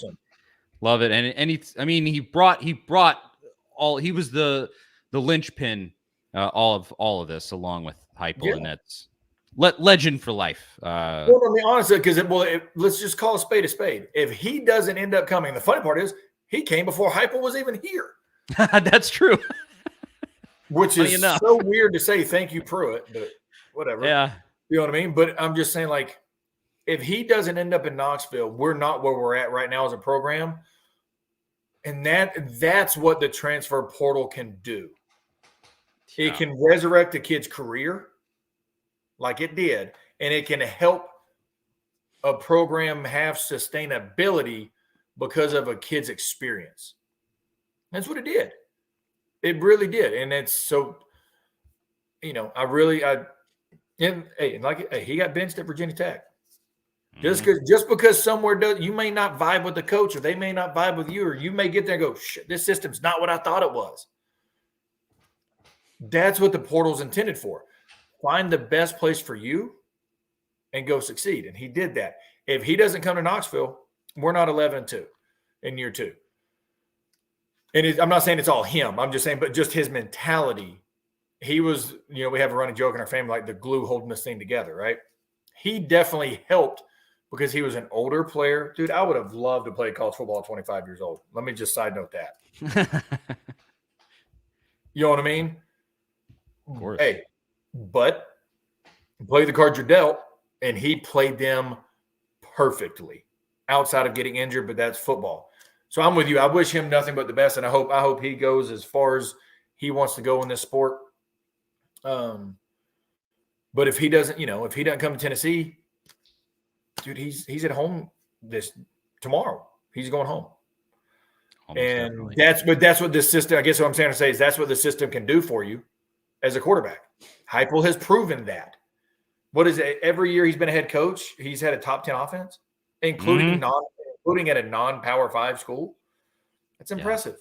Love it. And he brought all. He was the linchpin all of this, along with Heupel, and legend for life. Well, I mean, honestly, because let's just call a spade a spade. If he doesn't end up coming, the funny part is he came before Heupel was even here. That's true. Which is so weird to say. Thank you, Pruitt, but whatever. Yeah, you know what I mean. But I'm just saying, like, if he doesn't end up in Knoxville, we're not where we're at right now as a program, and that's what the transfer portal can do. Yeah. It can resurrect a kid's career, like it did. And it can help a program have sustainability because of a kid's experience. That's what it did. It really did. And it's so, he got benched at Virginia Tech. Just because somewhere you may not vibe with the coach, or they may not vibe with you, or you may get there and go, shit, this system's not what I thought it was. That's what the portal's intended for. Find the best place for you and go succeed. And he did that. If he doesn't come to Knoxville, we're not 11-2 in year 2. And I'm not saying it's all him. I'm just saying, but just his mentality. He was, we have a running joke in our family, like the glue holding this thing together, right? He definitely helped because he was an older player. Dude, I would have loved to play college football at 25 years old. Let me just side note that. You know what I mean? Of course. Hey, but play the cards you're dealt. And he played them perfectly outside of getting injured, but that's football. So I'm with you. I wish him nothing but the best, and I hope he goes as far as he wants to go in this sport. But if he doesn't, if he doesn't come to Tennessee, dude, he's at home tomorrow. He's going home. And that's what this system, I guess what I'm trying to say is that's what the system can do for you as a quarterback. Heupel has proven that. What is it? Every year he's been a head coach, he's had a top 10 offense, including at a non-Power 5 school. That's impressive.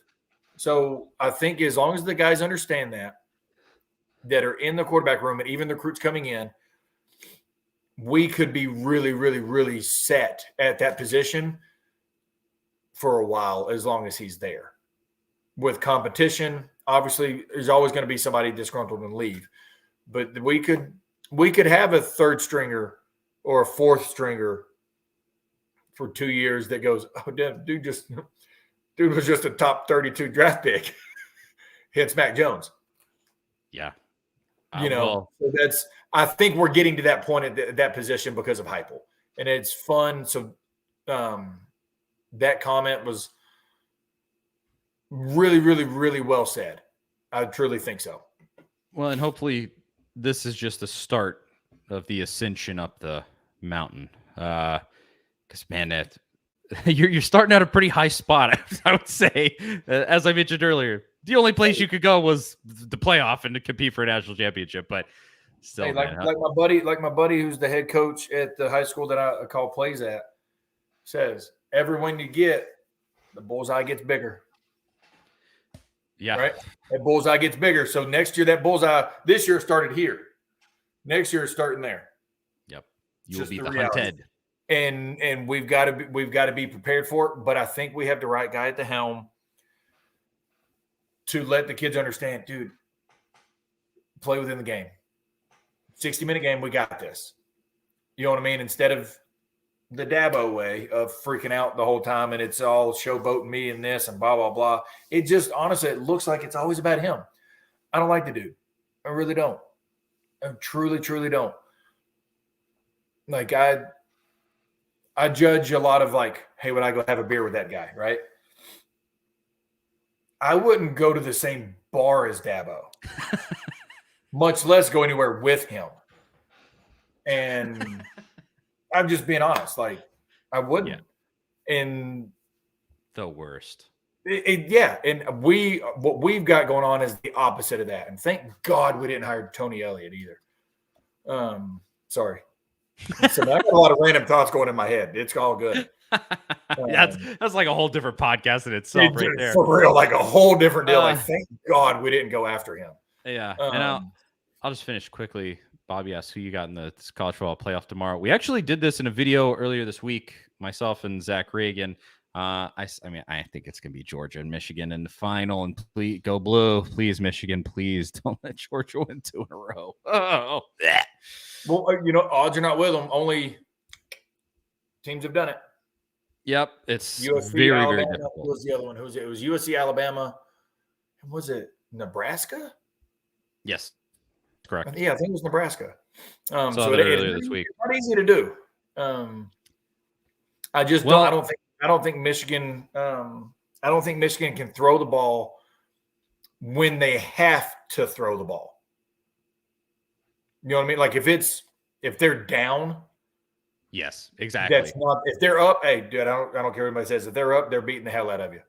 So I think as long as the guys understand that are in the quarterback room and even the recruits coming in, we could be really, really, really set at that position for a while as long as he's there. With competition, obviously, there's always going to be somebody disgruntled and leave. But we could have a third stringer or a fourth stringer for 2 years that goes, oh, dude was just a top 32 draft pick. Hits Mac Jones. Yeah. So I think we're getting to that point at that position because of Heupel. And it's fun. So that comment was really, really, really well said. I truly think so. Well, and hopefully this is just the start of the ascension up the mountain. Because, man, you're starting at a pretty high spot, I would say. As I mentioned earlier, the only place you could go was the playoff and to compete for a national championship. But still, like my buddy who's the head coach at the high school that I call plays at says, every win you get, the bullseye gets bigger. Yeah. Right? That bullseye gets bigger. So next year, that bullseye, this year started here. Next year is starting there. Yep. You will be the hunted. And we've got to be prepared for it. But I think we have the right guy at the helm to let the kids understand, dude, play within the game. 60-minute game, we got this. You know what I mean? Instead of the Dabo way of freaking out the whole time and it's all showboating me and this and blah, blah, blah. It just, honestly, it looks like it's always about him. I don't like the dude. I really don't. I truly, truly don't. Like, I judge a lot of like, hey, would I go have a beer with that guy, right? I wouldn't go to the same bar as Dabo, much less go anywhere with him. And I'm just being honest. Like, I wouldn't. Yeah. And the worst. And what we've got going on is the opposite of that. And thank God we didn't hire Tony Elliott either. Sorry. So I got a lot of random thoughts going in my head. It's all good. That's like a whole different podcast in itself, right there. For real, like a whole different deal. Like, thank God we didn't go after him. Yeah. And I'll just finish quickly. Bobby asked who you got in the college football playoff tomorrow. We actually did this in a video earlier this week, myself and Zach Reagan. I think it's going to be Georgia and Michigan in the final. And please go blue. Please, Michigan, please don't let Georgia win 2 in a row. Oh, bleh. Well, odds are not with them. Only teams have done it. Yep, it's USC, very, Alabama. very Who difficult. was the other one? Who was it? It was USC, Alabama. And was it Nebraska? Yes, correct. Yeah, I think it was Nebraska. Saw that earlier this week. It's not easy to do. I just don't. I don't think Michigan. I don't think Michigan can throw the ball when they have to throw the ball. You know what I mean? Like if they're down. Yes, exactly. That's not if they're up. Hey, dude, I don't care what anybody says. If they're up, they're beating the hell out of you.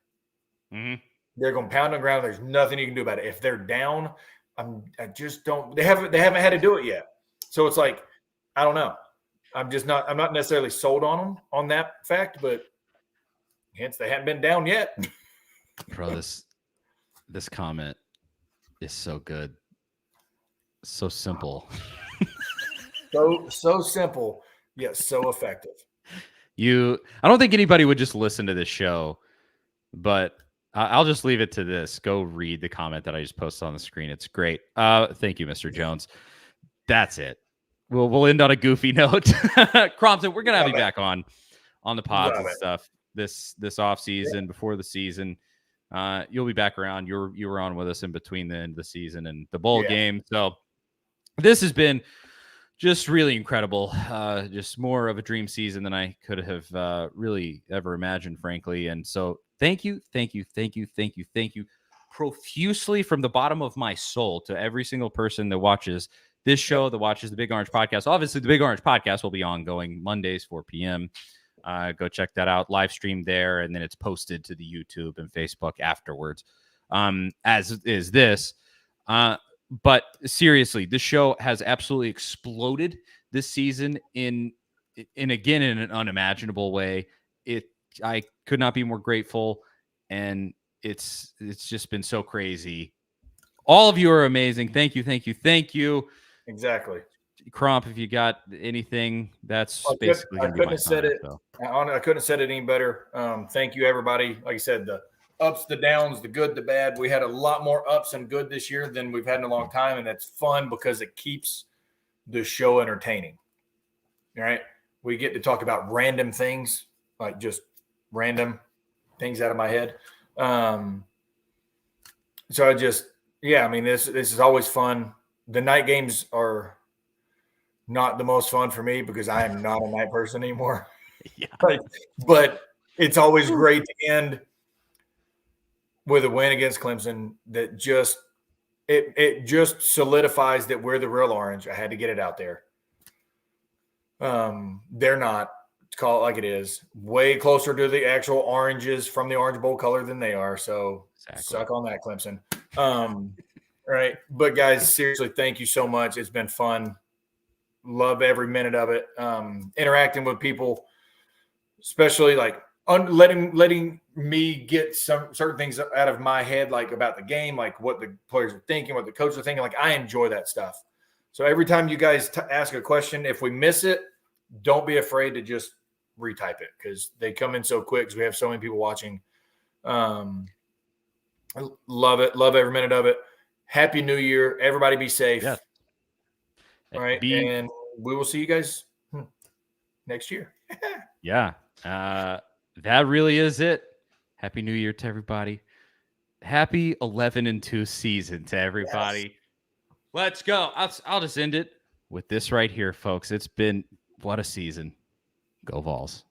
Mm-hmm. They're going to pound on the ground. There's nothing you can do about it. If they're down, I just don't. They haven't had to do it yet. So it's like I don't know. I'm not necessarily sold on them on that fact, but hence they haven't been down yet. Bro, this comment is so good, so simple. So simple, yet so effective. I don't think anybody would just listen to this show, but I'll just leave it to this. Go read the comment that I just posted on the screen. It's great. Thank you, Mr. Jones. That's it. We'll end on a goofy note. Crompton, we're gonna have you back on the pods and stuff this off season before the season. You'll be back around. You were on with us in between the end of the season and the bowl game. So this has been just really incredible. Just more of a dream season than I could have really ever imagined, frankly. And so thank you profusely from the bottom of my soul to every single person that watches this show, that watches the Big Orange Podcast. Obviously, the Big Orange Podcast will be ongoing Mondays, 4 p.m. Go check that out. Live stream there, and then it's posted to the YouTube and Facebook afterwards, as is this. But seriously, this show has absolutely exploded this season in an unimaginable way. I could not be more grateful, and it's just been so crazy. All of you are amazing. Thank you. Exactly. Cromp, if you got anything, that's basically I couldn't have said it. So. I couldn't have said it any better. Thank you, everybody. Like I said, the ups, the downs, the good, the bad. We had a lot more ups and good this year than we've had in a long time, and that's fun because it keeps the show entertaining. All right, we get to talk about random things, like just random things out of my head. So I mean, this is always fun. The night games are not the most fun for me because I am not a night person anymore. Yeah. But it's always great to end with a win against Clemson that just solidifies that we're the real Orange. I had to get it out there. They're not, to call it like it is, way closer to the actual oranges from the Orange Bowl color than they are. So Suck on that, Clemson. Right. But guys, seriously, thank you so much. It's been fun. Love every minute of it. Interacting with people, especially like letting me get some certain things out of my head, like about the game, like what the players are thinking, what the coaches are thinking. Like I enjoy that stuff. So every time you guys ask a question, if we miss it, don't be afraid to just retype it because they come in so quick because we have so many people watching. Love it. Love every minute of it. Happy New Year. Everybody be safe. Yeah. All right. And we will see you guys next year. Yeah. That really is it. Happy New Year to everybody. Happy 11-2 season to everybody. Yes. Let's go. I'll just end it with this right here, folks. It's been what a season. Go Vols.